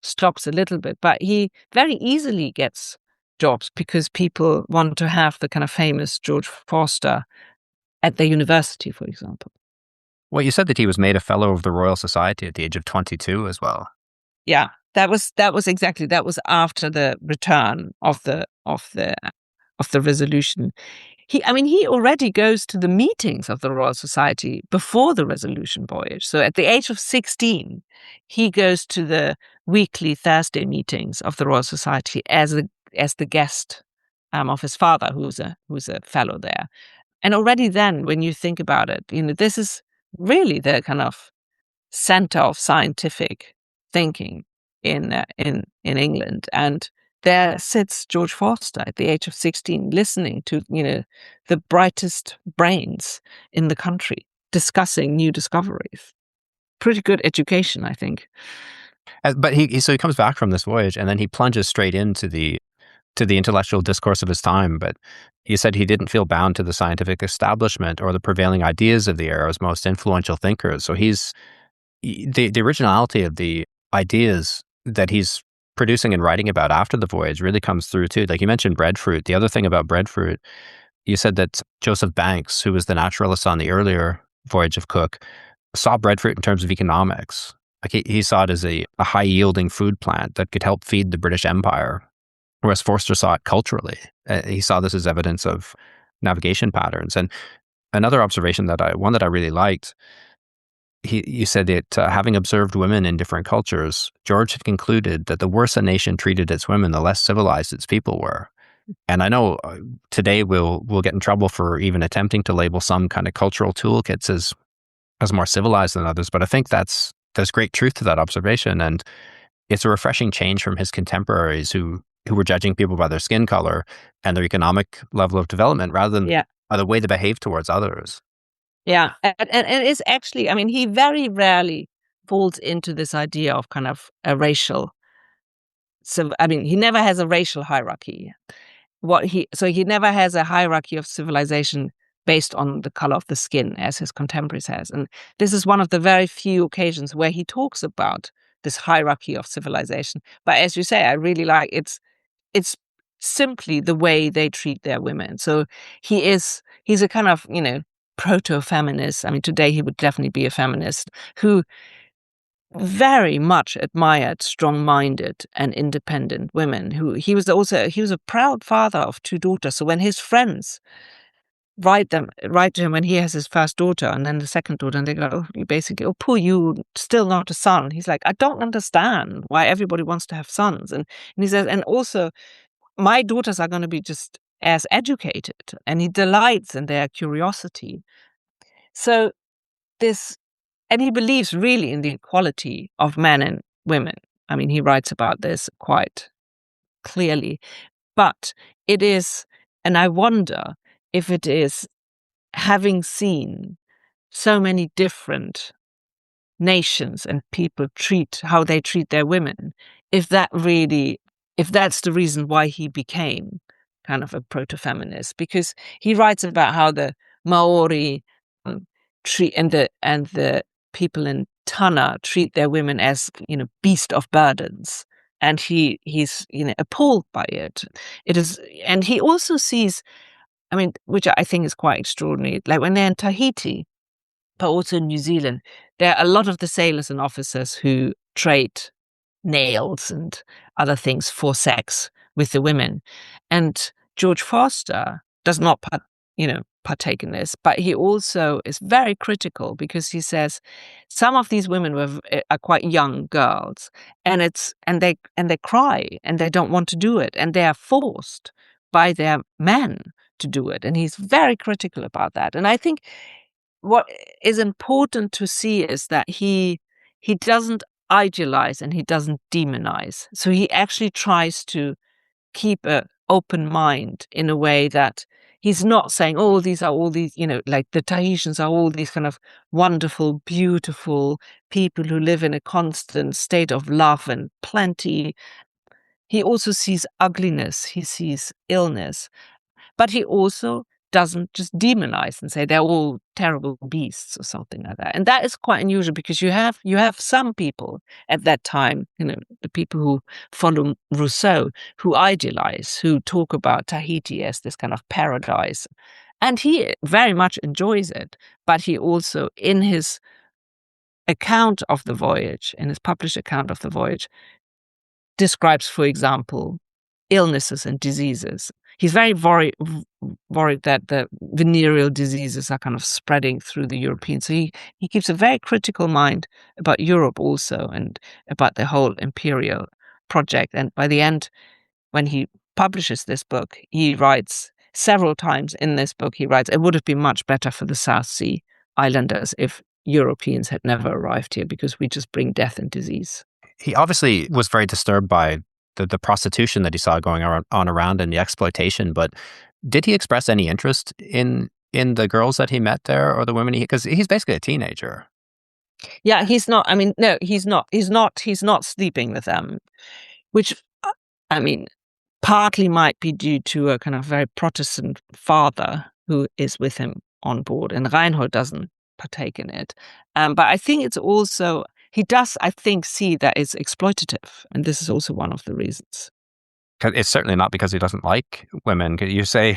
stops a little bit, but he very easily gets jobs because people want to have the kind of famous George Forster at their university, for example. Well, you said that he was made a fellow of the Royal Society at the age of 22 as well. Yeah, that was after the return of the resolution. He already goes to the meetings of the Royal Society before the Resolution voyage. So at the age of 16, he goes to the weekly Thursday meetings of the Royal Society as the guest of his father, who's a fellow there. And already then, when you think about it, this is really the kind of center of scientific thinking in England. And there sits George Forster at the age of 16, listening to, the brightest brains in the country discussing new discoveries. Pretty good education, I think. But he comes back from this voyage, and then he plunges straight into the intellectual discourse of his time. But you said he didn't feel bound to the scientific establishment or the prevailing ideas of the era's most influential thinkers. So the originality of the ideas that he's producing and writing about after the voyage really comes through too. Like you mentioned breadfruit. The other thing about breadfruit, you said that Joseph Banks, who was the naturalist on the earlier voyage of Cook, saw breadfruit in terms of economics. Like he saw it as a high yielding food plant that could help feed the British Empire, whereas Forster saw it culturally. He saw this as evidence of navigation patterns. And another observation that I really liked, you said that having observed women in different cultures, George had concluded that the worse a nation treated its women, the less civilized its people were. And I know today we'll get in trouble for even attempting to label some kind of cultural toolkits as more civilized than others, but I think that's there's great truth to that observation. And it's a refreshing change from his contemporaries who were judging people by their skin color and their economic level of development rather than by the way they behave towards others. Yeah. And it's actually, I mean, he very rarely falls into this idea of kind of a racial. So, I mean, he never has a racial hierarchy. So he never has a hierarchy of civilization based on the color of the skin, as his contemporaries has. And this is one of the very few occasions where he talks about this hierarchy of civilization. But as you say, I really like it's simply the way they treat their women. So he's a kind of, proto-feminist. I mean, today he would definitely be a feminist who very much admired strong-minded and independent women. He was a proud father of 2 daughters. So when his friends write to him when he has his first daughter and then the second daughter, and they go, oh, poor you, still not a son. He's like, I don't understand why everybody wants to have sons. And he says, and also my daughters are going to be just as educated, and he delights in their curiosity. So and he believes really in the equality of men and women. I mean, he writes about this quite clearly, but it is, and I wonder if it is having seen so many different nations and people how they treat their women, if that's the reason why he became kind of a proto-feminist, because he writes about how the Maori treat and the people in Tana treat their women as, beast of burdens. And he's appalled by it. And he also sees, I mean, which I think is quite extraordinary, like when they're in Tahiti, but also in New Zealand, there are a lot of the sailors and officers who trade nails and other things for sex with the women. And George Forster does not partake in this, but he also is very critical because he says some of these women are quite young girls, and they cry and they don't want to do it, and they are forced by their men to do it. And he's very critical about that. And I think what is important to see is that he doesn't idealize and he doesn't demonize. So he actually tries to keep an open mind in a way that he's not saying, oh, these are all these, like the Tahitians are all these kind of wonderful, beautiful people who live in a constant state of love and plenty. He also sees ugliness, he sees illness, but he also doesn't just demonize and say they're all terrible beasts or something like that. And that is quite unusual because you have some people at that time, the people who follow Rousseau, who idealize, who talk about Tahiti as this kind of paradise. And he very much enjoys it. But he also, in his account of the voyage, in his published account of the voyage, describes, for example, illnesses and diseases. He's very worried that the venereal diseases are kind of spreading through the Europeans. So he keeps a very critical mind about Europe also and about the whole imperial project. And by the end, when he publishes this book, he writes several times in this book, he writes, it would have been much better for the South Sea Islanders if Europeans had never arrived here because we just bring death and disease. He obviously was very disturbed by the prostitution that he saw going on around and the exploitation, but did he express any interest in the girls that he met there or the women because he's basically a teenager? Yeah, he's not. I mean, no, he's not. He's not sleeping with them, which, I mean, partly might be due to a kind of very Protestant father who is with him on board, and Reinhold doesn't partake in it. But I think it's also, he does, I think, see that it's exploitative, and this is also one of the reasons. It's certainly not because he doesn't like women. You say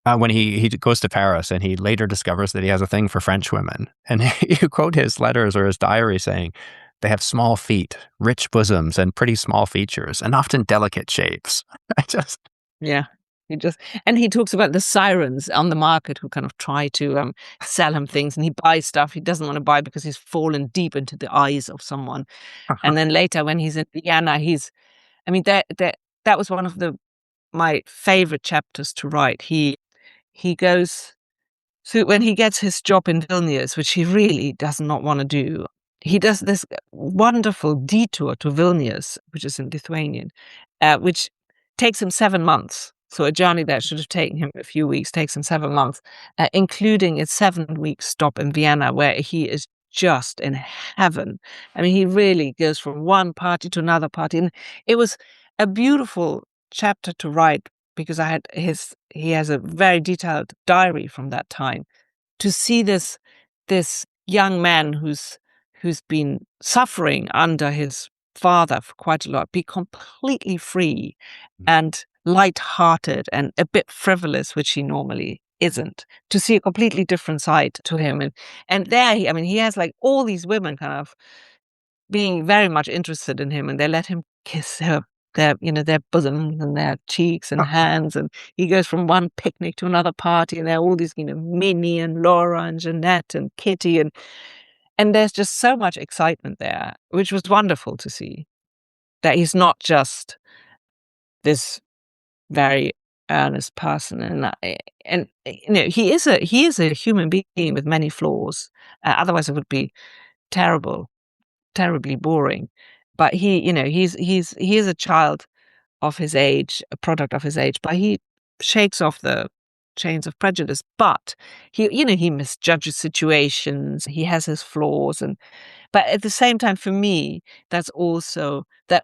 when he goes to Paris and he later discovers that he has a thing for French women, and you quote his letters or his diary saying, they have small feet, rich bosoms, and pretty small features, and often delicate shapes. Yeah. And he talks about the sirens on the market who kind of try to sell him things, and he buys stuff he doesn't want to buy because he's fallen deep into the eyes of someone. And then later when he's in Vienna, that was one of my favorite chapters to write. He goes, so when he gets his job in Vilnius, which he really does not want to do, he does this wonderful detour to Vilnius, which is in Lithuanian, which takes him 7 months. So a journey that should have taken him a few weeks takes him 7 months, including a 7-week stop in Vienna, where he is just in heaven. I mean, he really goes from one party to another party. And it was a beautiful chapter to write because he has a very detailed diary from that time. To see this young man who's been suffering under his father for quite a lot be completely free and light-hearted and a bit frivolous, which he normally isn't, to see a completely different side to him. And there, he has like all these women kind of being very much interested in him, and they let him kiss their bosoms and their cheeks and hands, and he goes from one picnic to another party, and there are all these, Minnie and Laura and Jeanette and Kitty, and there's just so much excitement there, which was wonderful to see. That he's not just this very earnest person, and he is a human being with many flaws. Otherwise, it would be terribly boring. But he is a child of his age, a product of his age. But he shakes off the chains of prejudice. But he misjudges situations. He has his flaws, but at the same time, for me, that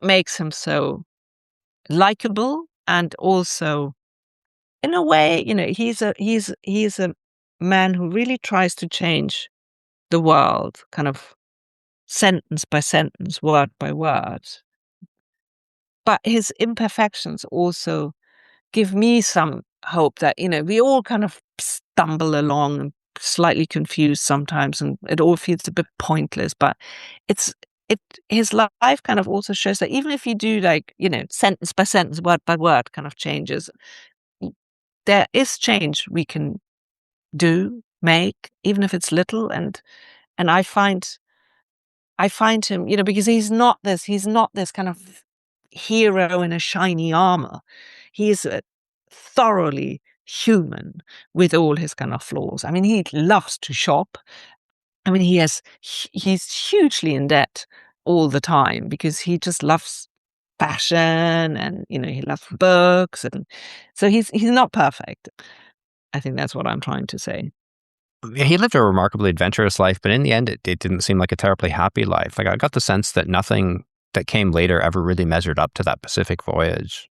makes him so likable, and also, in a way, he's a man who really tries to change the world, kind of sentence by sentence, word by word. But his imperfections also give me some hope that, we all kind of stumble along and slightly confused sometimes, and it all feels a bit pointless. But his life kind of also shows that even if you do sentence by sentence, word by word kind of changes, there is change we can make, even if it's little. And I find him, because he's not this kind of hero in a shiny armor. He is a thoroughly human with all his kind of flaws. I mean, he loves to shop. I mean, he's hugely in debt all the time because he just loves fashion, and he loves books, and so he's not perfect. I think that's what I'm trying to say. He lived a remarkably adventurous life, but in the end, it didn't seem like a terribly happy life. Like, I got the sense that nothing that came later ever really measured up to that Pacific voyage.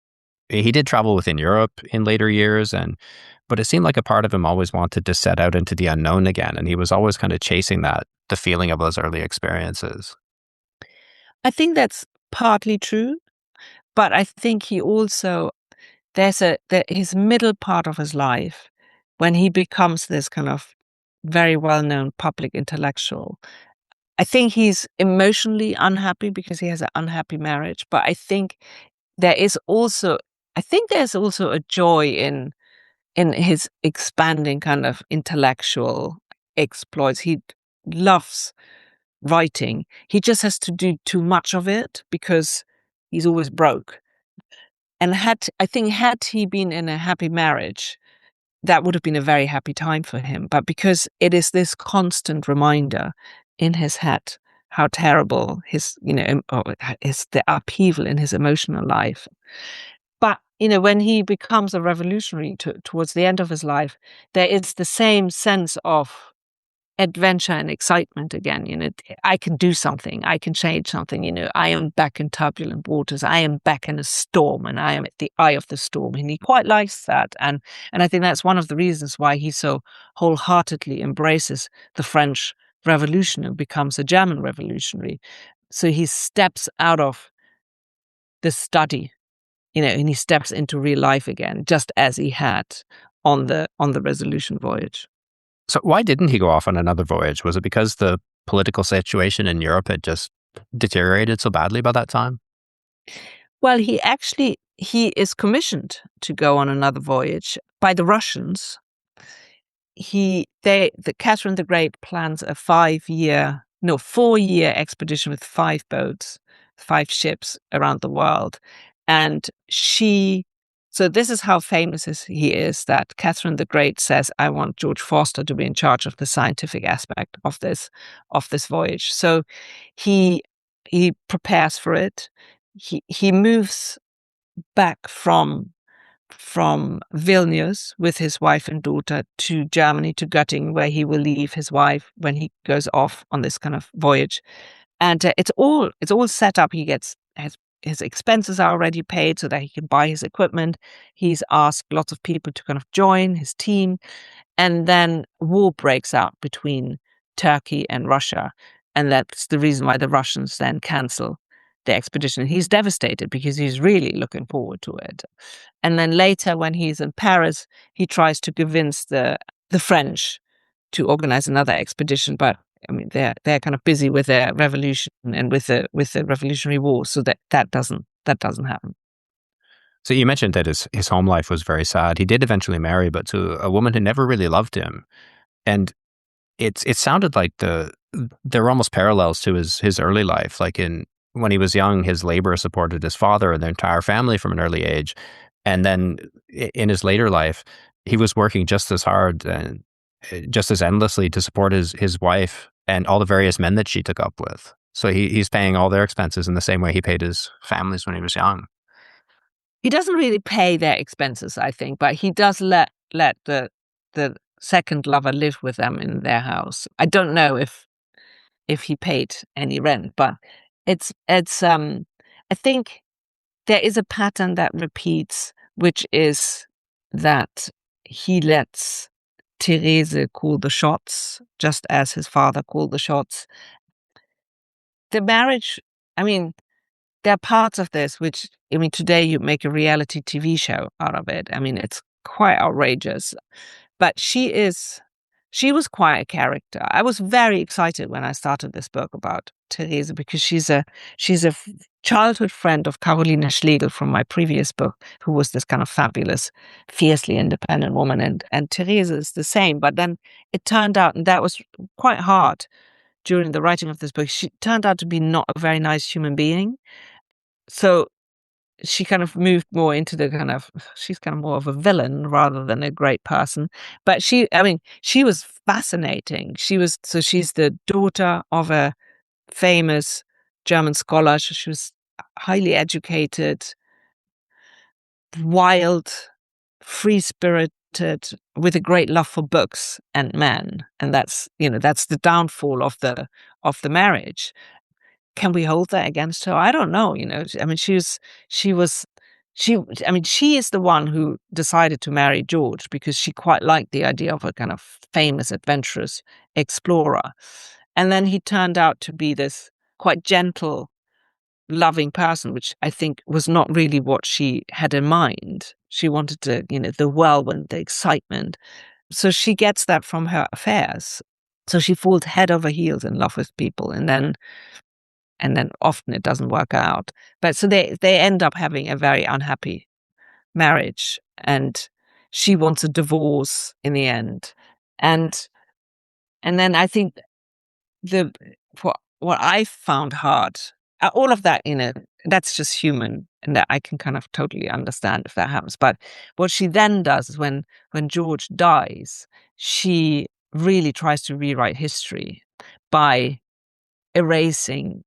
He did travel within Europe in later years, but it seemed like a part of him always wanted to set out into the unknown again, and he was always kind of chasing the feeling of those early experiences. I think that's partly true, but I think he also, his middle part of his life, when he becomes this kind of very well-known public intellectual, I think he's emotionally unhappy because he has an unhappy marriage. But I think there's also a joy in his expanding kind of intellectual exploits. He loves writing. He just has to do too much of it because he's always broke. And had he been in a happy marriage, that would have been a very happy time for him. But because it is this constant reminder in his head how terrible is the upheaval in his emotional life. But, when he becomes a revolutionary towards the end of his life, there is the same sense of adventure and excitement again. I can do something. I can change something. I am back in turbulent waters. I am back in a storm, and I am at the eye of the storm. And he quite likes that. And I think that's one of the reasons why he so wholeheartedly embraces the French Revolution and becomes a German revolutionary. So he steps out of the study, and he steps into real life again, just as he had on the Resolution voyage. So why didn't he go off on another voyage? Was it because the political situation in Europe had just deteriorated so badly by that time? Well, he is commissioned to go on another voyage by the Russians. Catherine the Great plans a 4-year expedition with 5 boats, 5 ships around the world. And she So this is how famous he is, that Catherine the Great says, I want George Forster to be in charge of the scientific aspect of this voyage. So he prepares for it. He moves back from Vilnius with his wife and daughter to Germany, to Göttingen, where he will leave his wife when he goes off on this kind of voyage. And it's all set up. He gets his expenses are already paid so that he can buy his equipment. He's asked lots of people to kind of join his team. And then war breaks out between Turkey and Russia. And that's the reason why the Russians then cancel the expedition. He's devastated because he's really looking forward to it. And then later, when he's in Paris, he tries to convince the French to organize another expedition. But I mean, they're kind of busy with their revolution and with the Revolutionary War, so that doesn't happen. So you mentioned that his home life was very sad. He did eventually marry, but to a woman who never really loved him. And it sounded like there were almost parallels to his early life. Like when he was young, his labor supported his father and their entire family from an early age. And then in his later life, he was working just as hard and just as endlessly to support his wife and all the various men that she took up with. So he's paying all their expenses in the same way he paid his families when he was young. He doesn't really pay their expenses, I think, but he does let the second lover live with them in their house. I don't know if he paid any rent, but it's I think there is a pattern that repeats, which is that he lets Therese call the shots, just as his father called the shots. The marriage, I mean, there are parts of this which, I mean, today you make a reality TV show out of it. I mean, it's quite outrageous. But she was quite a character. I was very excited when I started this book about Therese because she's a childhood friend of Carolina Schlegel from my previous book, who was this kind of fabulous, fiercely independent woman. And Therese is the same. But then it turned out, and that was quite hard during the writing of this book, she turned out to be not a very nice human being. So she kind of moved more into she's kind of more of a villain rather than a great person. But she was fascinating. She's the daughter of a famous German scholar. She was highly educated, wild, free-spirited, with a great love for books and men. And that's the downfall of the marriage. Can we hold that against her? I don't know. I mean, she is the one who decided to marry George because she quite liked the idea of a kind of famous, adventurous explorer. And then he turned out to be this quite gentle, loving person, which I think was not really what she had in mind. She wanted to, the whirlwind, the excitement. So she gets that from her affairs. So she falls head over heels in love with people, and then often it doesn't work out. But so they end up having a very unhappy marriage, and she wants a divorce in the end. And then I think what I found hard, all of that, that's just human, and that I can kind of totally understand if that happens. But what she then does is when George dies, she really tries to rewrite history by erasing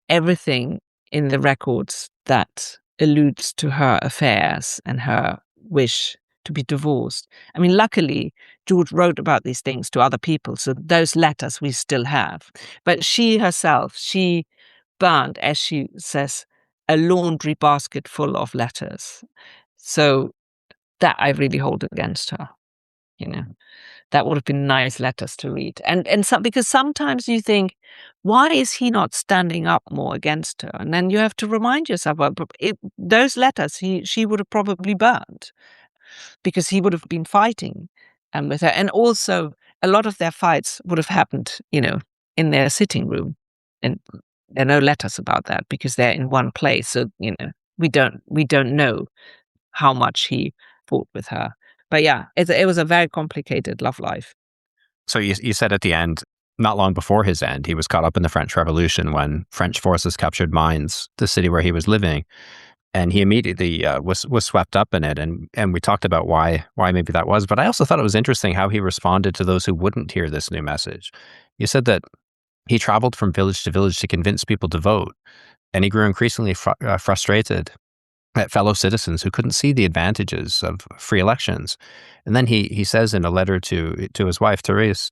everything in the records that alludes to her affairs and her wish to be divorced. I mean, luckily, George wrote about these things to other people, so those letters we still have. But she herself, she burned, as she says, a laundry basket full of letters. So that I really hold against her, That would have been nice letters to read. And so, because sometimes you think, why is he not standing up more against her? And then you have to remind yourself, well, those letters she would have probably burned because he would have been fighting with her. And also, a lot of their fights would have happened, in their sitting room. And there are no letters about that because they're in one place. So, we don't know how much he fought with her. But yeah, it was a very complicated love life. So you said at the end, not long before his end, he was caught up in the French Revolution when French forces captured Mainz, the city where he was living. And he immediately was swept up in it, and we talked about why maybe that was. But I also thought it was interesting how he responded to those who wouldn't hear this new message. You said that he traveled from village to village to convince people to vote, and he grew increasingly frustrated at fellow citizens who couldn't see the advantages of free elections. And then he says in a letter to his wife Therese,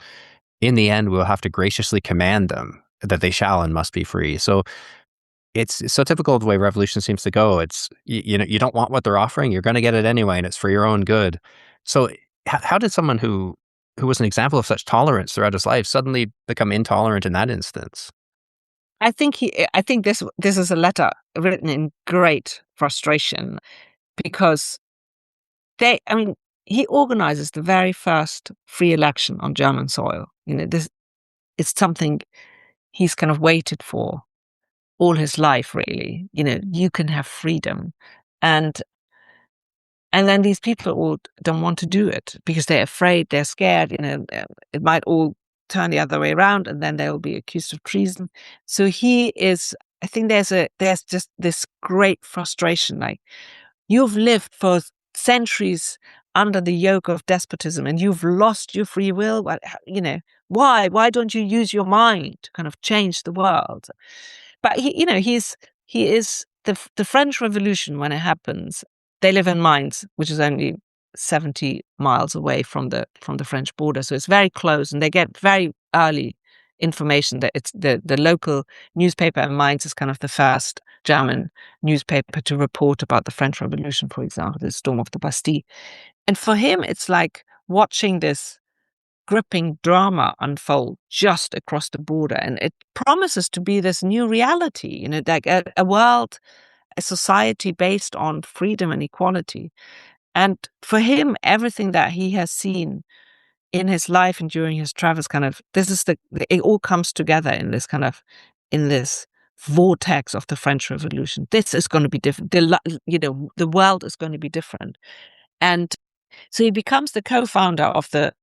in the end, we'll have to graciously command them that they shall and must be free. So it's so typical of the way revolution seems to go. It's, you know, you don't want what they're offering, you're going to get it anyway, and it's for your own good. So how did someone who was an example of such tolerance throughout his life suddenly become intolerant in that instance? I think this is a letter written in great frustration because he organizes the very first free election on German soil. You know, this it's something he's kind of waited for all his life, really. You know, you can have freedom. And then these people all don't want to do it because they're afraid, they're scared, you know, it might all turn the other way around and then they'll be accused of treason. So I think there's just this great frustration. Like, you've lived for centuries under the yoke of despotism and you've lost your free will. You know, why don't you use your mind to kind of change the world? But he is the French Revolution when it happens. They live in Mainz, which is only 70 miles away from the French border, so it's very close, and they get very early information that it's the local newspaper in Mainz is kind of the first German newspaper to report about the French Revolution, for example, the storm of the Bastille. And for him, it's like watching this gripping drama unfold just across the border. And it promises to be this new reality, you know, like a world, a society based on freedom and equality. And for him, everything that he has seen in his life and during his travels, it all comes together in this vortex of the French Revolution. This is going to be different. The world is going to be different. And so he becomes the co-founder of the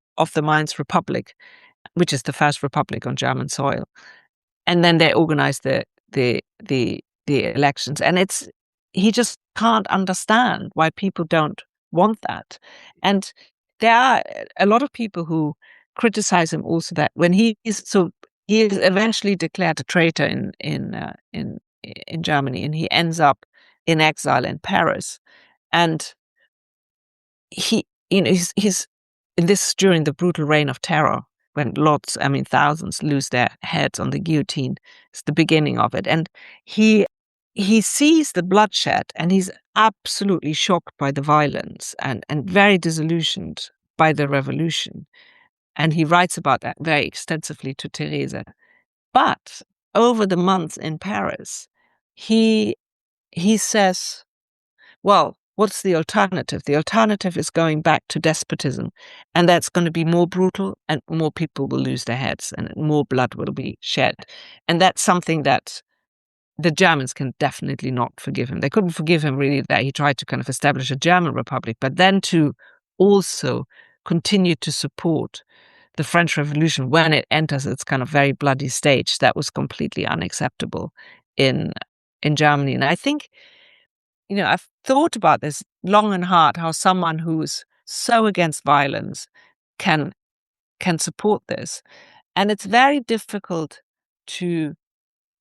Mainz Republic, which is the first republic on German soil. And then they organize the elections. And he just can't understand why people don't want that. And there are a lot of people who criticize him also that when he is eventually declared a traitor in Germany, and he ends up in exile in Paris. And he's and this is during the brutal reign of terror when thousands lose their heads on the guillotine. It's the beginning of it. And he sees the bloodshed and he's absolutely shocked by the violence and very disillusioned by the revolution. And he writes about that very extensively to Therese. But over the months in Paris, he says, well, what's the alternative? The alternative is going back to despotism, and that's going to be more brutal, and more people will lose their heads, and more blood will be shed. And that's something that the Germans can definitely not forgive him. They couldn't forgive him, really, that he tried to kind of establish a German republic, but then to also continue to support the French Revolution when it enters its kind of very bloody stage. That was completely unacceptable in Germany. And I think, you know, I've thought about this long and hard, how someone who's so against violence can support this. And it's very difficult to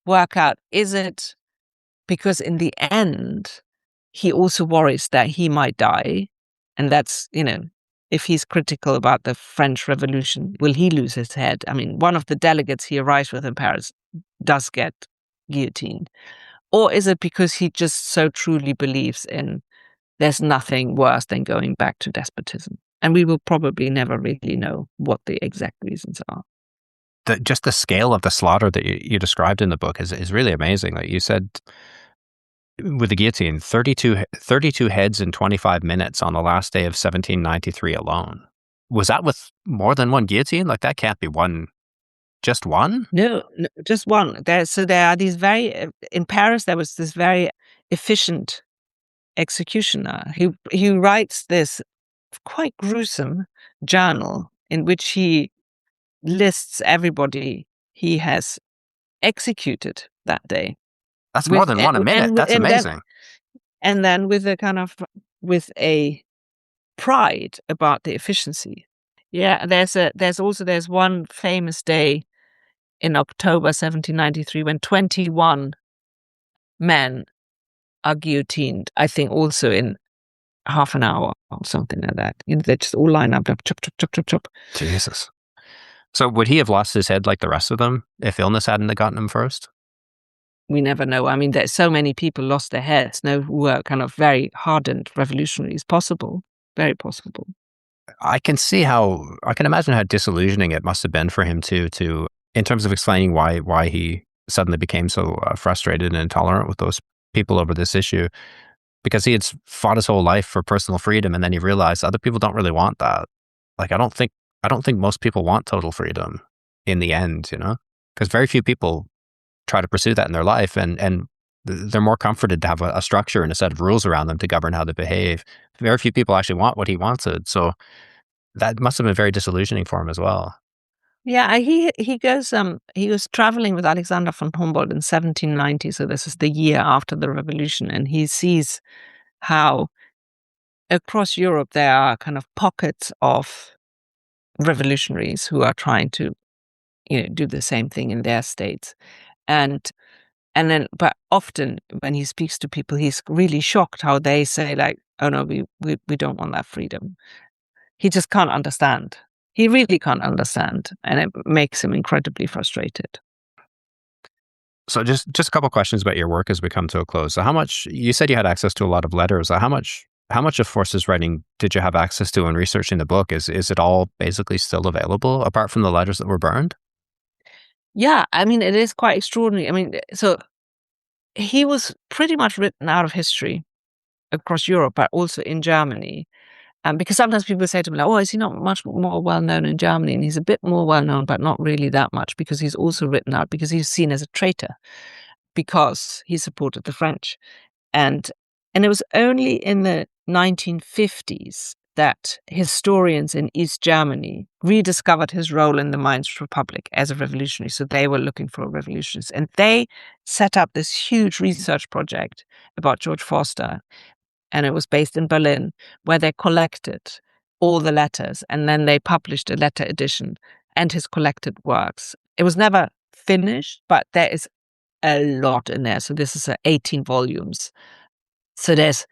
work out, is it because in the end, he also worries that he might die? And that's, you know, if he's critical about the French Revolution, will he lose his head? I mean, one of the delegates he arrives with in Paris does get guillotined. Or is it because he just so truly believes in there's nothing worse than going back to despotism? And we will probably never really know what the exact reasons are. Just the scale of the slaughter that you described in the book is really amazing. Like you said, with the guillotine, 32 heads in 25 minutes on the last day of 1793 alone. Was that with more than one guillotine? Like, that can't be just one? No, just one. There are these in Paris, there was this very efficient executioner. He writes this quite gruesome journal in which he lists everybody he has executed that day. That's more than one a minute. That's amazing. and then with a pride about the efficiency. Yeah, there's one famous day in October 1793 when 21 men are guillotined, I think also in half an hour or something like that. They just all line up, chop, chop, chop, chop, chop. Jesus. So would he have lost his head like the rest of them if illness hadn't gotten him first? We never know. I mean, there's so many people lost their heads, who were kind of very hardened revolutionaries. Possible, very possible. I can imagine how disillusioning it must have been for him too, in terms of explaining why he suddenly became so frustrated and intolerant with those people over this issue, because he had fought his whole life for personal freedom, and then he realized other people don't really want that. Like, I don't think most people want total freedom in the end, because very few people try to pursue that in their life, and they're more comforted to have a structure and a set of rules around them to govern how they behave. Very few people actually want what he wanted, so that must have been very disillusioning for him as well. Yeah, he was traveling with Alexander von Humboldt in 1790, so this is the year after the revolution, and he sees how across Europe there are kind of pockets of revolutionaries who are trying to, do the same thing in their states, but often when he speaks to people, he's really shocked how they say, like, "Oh no, we don't want that freedom." He just can't understand. He really can't understand, and it makes him incredibly frustrated. So just a couple questions about your work as we come to a close. So you said you had access to a lot of letters. How much of Forster's writing did you have access to in researching the book? Is it all basically still available apart from the letters that were burned? Yeah, I mean, it is quite extraordinary. I mean, so he was pretty much written out of history across Europe, but also in Germany. Because sometimes people say to me, like, "Oh, is he not much more well-known in Germany?" And he's a bit more well-known, but not really that much, because he's also written out, because he's seen as a traitor, because he supported the French. And it was only in the 1950s that historians in East Germany rediscovered his role in the Mainz Republic as a revolutionary. So they were looking for revolutionists. And they set up this huge research project about George Forster, and it was based in Berlin, where they collected all the letters, and then they published a letter edition and his collected works. It was never finished, but there is a lot in there. So this is 18 volumes. So there's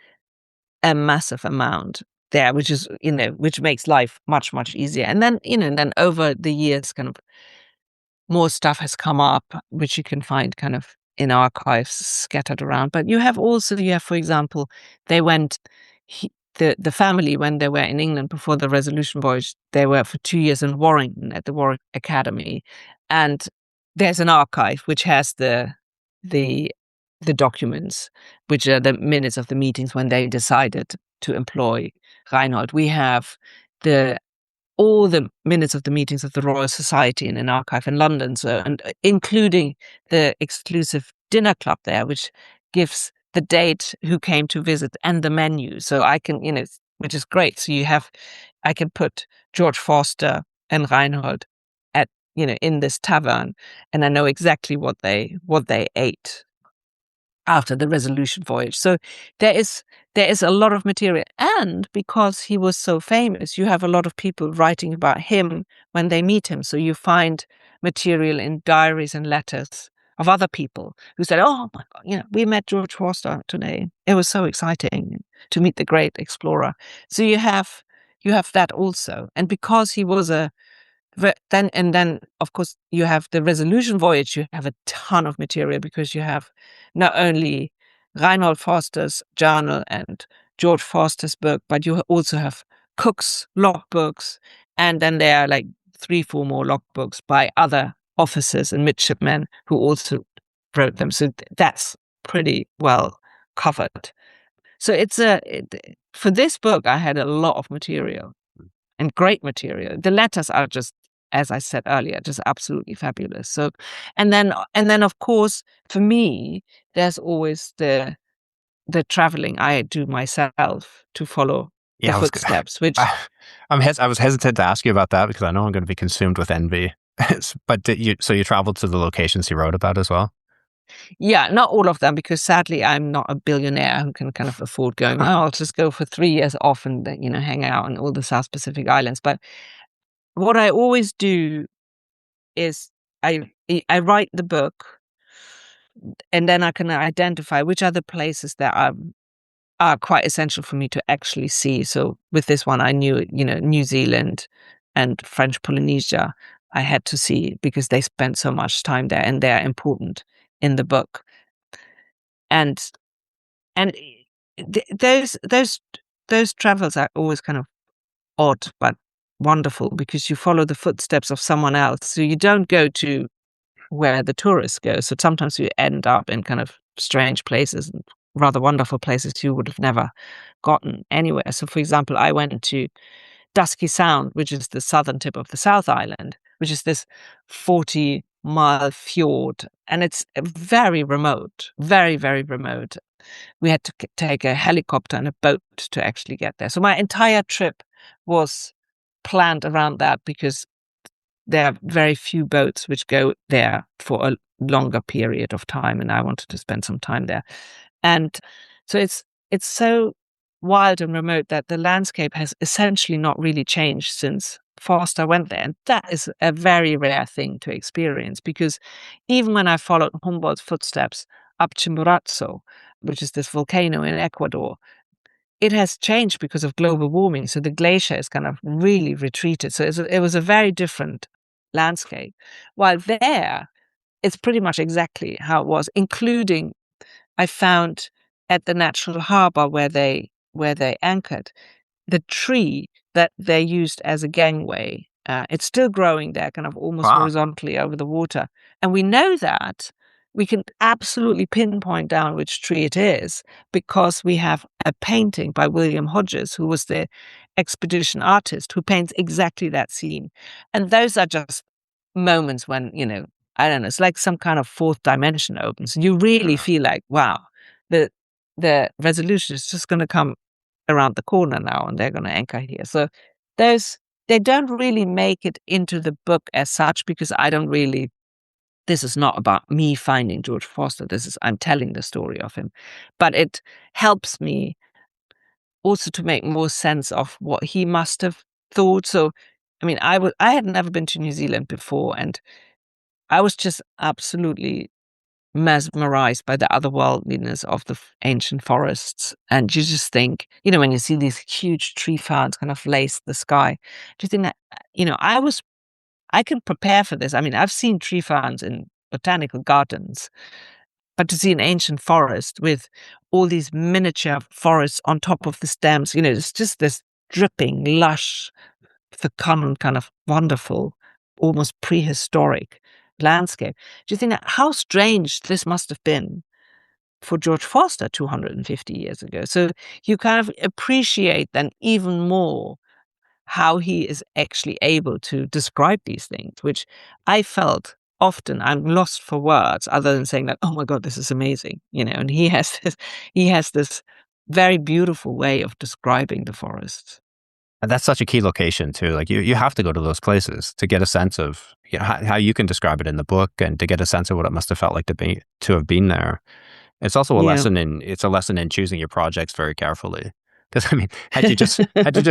a massive amount there, which makes life much, much easier. And then, then over the years, kind of more stuff has come up, which you can find kind of in archives scattered around. But you have, for example, the family, when they were in England before the Resolution voyage, they were for 2 years in Warrington at the War Academy. And there's an archive which has the documents, which are the minutes of the meetings when they decided to employ Reinhold. We have all the minutes of the meetings of the Royal Society in an archive in London, and including the exclusive dinner club there, which gives the date, who came to visit, and the menu. So I can, which is great. So I can put George Forster and Reinhold in this tavern, and I know exactly what they ate after the Resolution voyage. So there is a lot of material. And because he was so famous, you have a lot of people writing about him when they meet him. So you find material in diaries and letters of other people who said, "Oh my God, we met George Forster today. It was so exciting to meet the great explorer." So you have that also. And because he was then of course you have the Resolution voyage, you have a ton of material, because you have not only Reinhold Forster's journal and George Forster's book, but you also have Cook's logbooks, and then there are like 3-4 more logbooks by other officers and midshipmen who also wrote them. So that's pretty well covered. So for this book, I had a lot of material, and great material. The letters are just, as I said earlier, just absolutely fabulous. So, and then of course, for me, there's always the traveling I do myself to follow the footsteps, which I was hesitant to ask you about that, because I know I'm going to be consumed with envy. But so you traveled to the locations he wrote about as well? Yeah, not all of them, because sadly I'm not a billionaire who can kind of afford going, I'll just go for 3 years off and, hang out on all the South Pacific islands. But what I always do is I write the book, and then I can identify which other places that are quite essential for me to actually see. So with this one, I knew, New Zealand and French Polynesia I had to see because they spent so much time there and they're important in the book. And and those travels are always kind of odd but wonderful because you follow the footsteps of someone else. So you don't go to where the tourists go. So sometimes you end up in kind of strange places and rather wonderful places you would have never gotten anywhere. So, for example, I went to Dusky Sound, which is the southern tip of the South Island, which is this 40-mile fjord. And it's very remote, very, very remote. We had to take a helicopter and a boat to actually get there. So my entire trip was planned around that because there are very few boats which go there for a longer period of time, and I wanted to spend some time there. And so it's so wild and remote that the landscape has essentially not really changed since Forster went there. And that is a very rare thing to experience, because even when I followed Humboldt's footsteps up Chimborazo, which is this volcano in Ecuador, it has changed because of global warming. So the glacier is kind of really retreated. So it was a very different landscape. While there, it's pretty much exactly how it was, including I found at the natural harbor where they anchored, the tree that they used as a gangway. It's still growing there, kind of almost Wow. horizontally over the water. And we know that we can absolutely pinpoint down which tree it is because we have a painting by William Hodges, who was the expedition artist, who paints exactly that scene. And those are just moments when, I don't know, it's like some kind of fourth dimension opens. You really feel like, wow, the resolution is just going to come around the corner now and they're going to anchor here. So they don't really make it into the book as such because this is not about me finding George Forster. I'm telling the story of him. But it helps me also to make more sense of what he must have thought. So, I mean, I had never been to New Zealand before, and I was just absolutely mesmerized by the otherworldliness of the ancient forests. And you just think, when you see these huge tree ferns kind of lace the sky, do you think that, I can prepare for this. I mean, I've seen tree ferns in botanical gardens, but to see an ancient forest with all these miniature forests on top of the stems, it's just this dripping, lush, fecund, kind of wonderful, almost prehistoric landscape. Do you think that how strange this must have been for George Forster 250 years ago? So you kind of appreciate then even more how he is actually able to describe these things, which I felt often I'm lost for words other than saying that, oh my God, this is amazing, and he has this very beautiful way of describing the forests. And that's such a key location too. Like you have to go to those places to get a sense of how you can describe it in the book and to get a sense of what it must have felt like to have been there. It's also a lesson in choosing your projects very carefully. Because I mean, had you just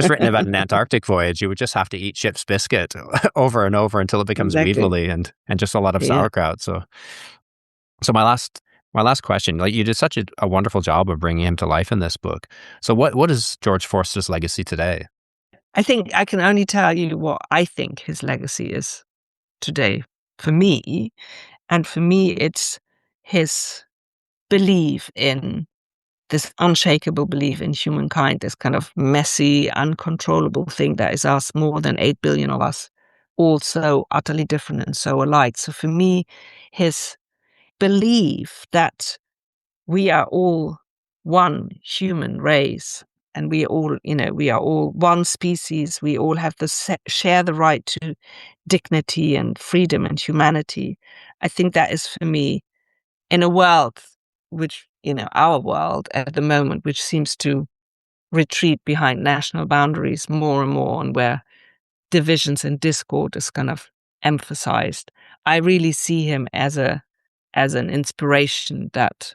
written about an Antarctic voyage, you would just have to eat ship's biscuit over and over until it becomes Exactly. weevily and just a lot of sauerkraut. So my last question, like you did such a wonderful job of bringing him to life in this book. So what is George Forster's legacy today? I think I can only tell you what I think his legacy is today for me. And for me, it's his belief in this unshakable belief in humankind, this kind of messy, uncontrollable thing that is us, more than 8 billion of us, all so utterly different and so alike. So for me, his belief that we are all one human race and we are all one species. We all have share the right to dignity and freedom and humanity. I think that is for me, in a world which, our world at the moment, which seems to retreat behind national boundaries more and more, and where divisions and discord is kind of emphasized. I really see him as a as an inspiration that,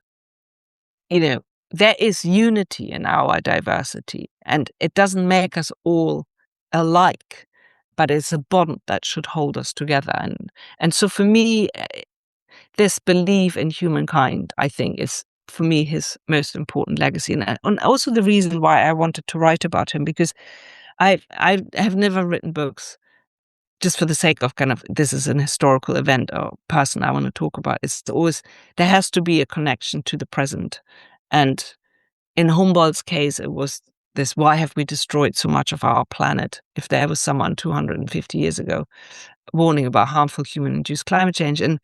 there is unity in our diversity, and it doesn't make us all alike, but it's a bond that should hold us together. And so for me, this belief in humankind, I think, is for me his most important legacy, and also the reason why I wanted to write about him, because I have never written books just for the sake of kind of, this is an historical event or person I want to talk about. It's always, there has to be a connection to the present. And in Humboldt's case, it was this, why have we destroyed so much of our planet? If there was someone 250 years ago warning about harmful human-induced climate change. And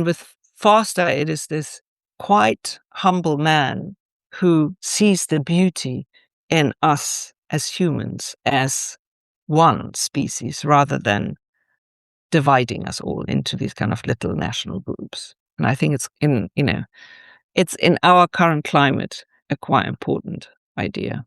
with Forster, it is this quite humble man who sees the beauty in us as humans, as one species, rather than dividing us all into these kind of little national groups. And I think it's in our current climate a quite important idea.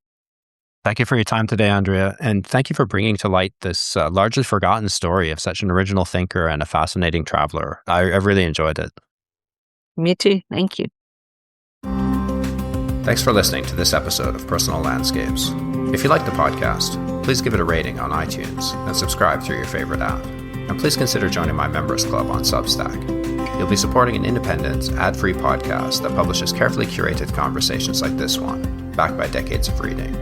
Thank you for your time today, Andrea, and thank you for bringing to light this largely forgotten story of such an original thinker and a fascinating traveler. I've really enjoyed it. Me too. Thank you. Thanks for listening to this episode of Personal Landscapes. If you like the podcast, please give it a rating on iTunes and subscribe through your favorite app. And please consider joining my members club on Substack. You'll be supporting an independent, ad-free podcast that publishes carefully curated conversations like this one, backed by decades of reading.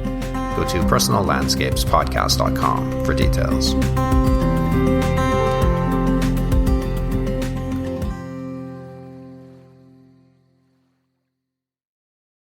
Go to personallandscapespodcast.com for details.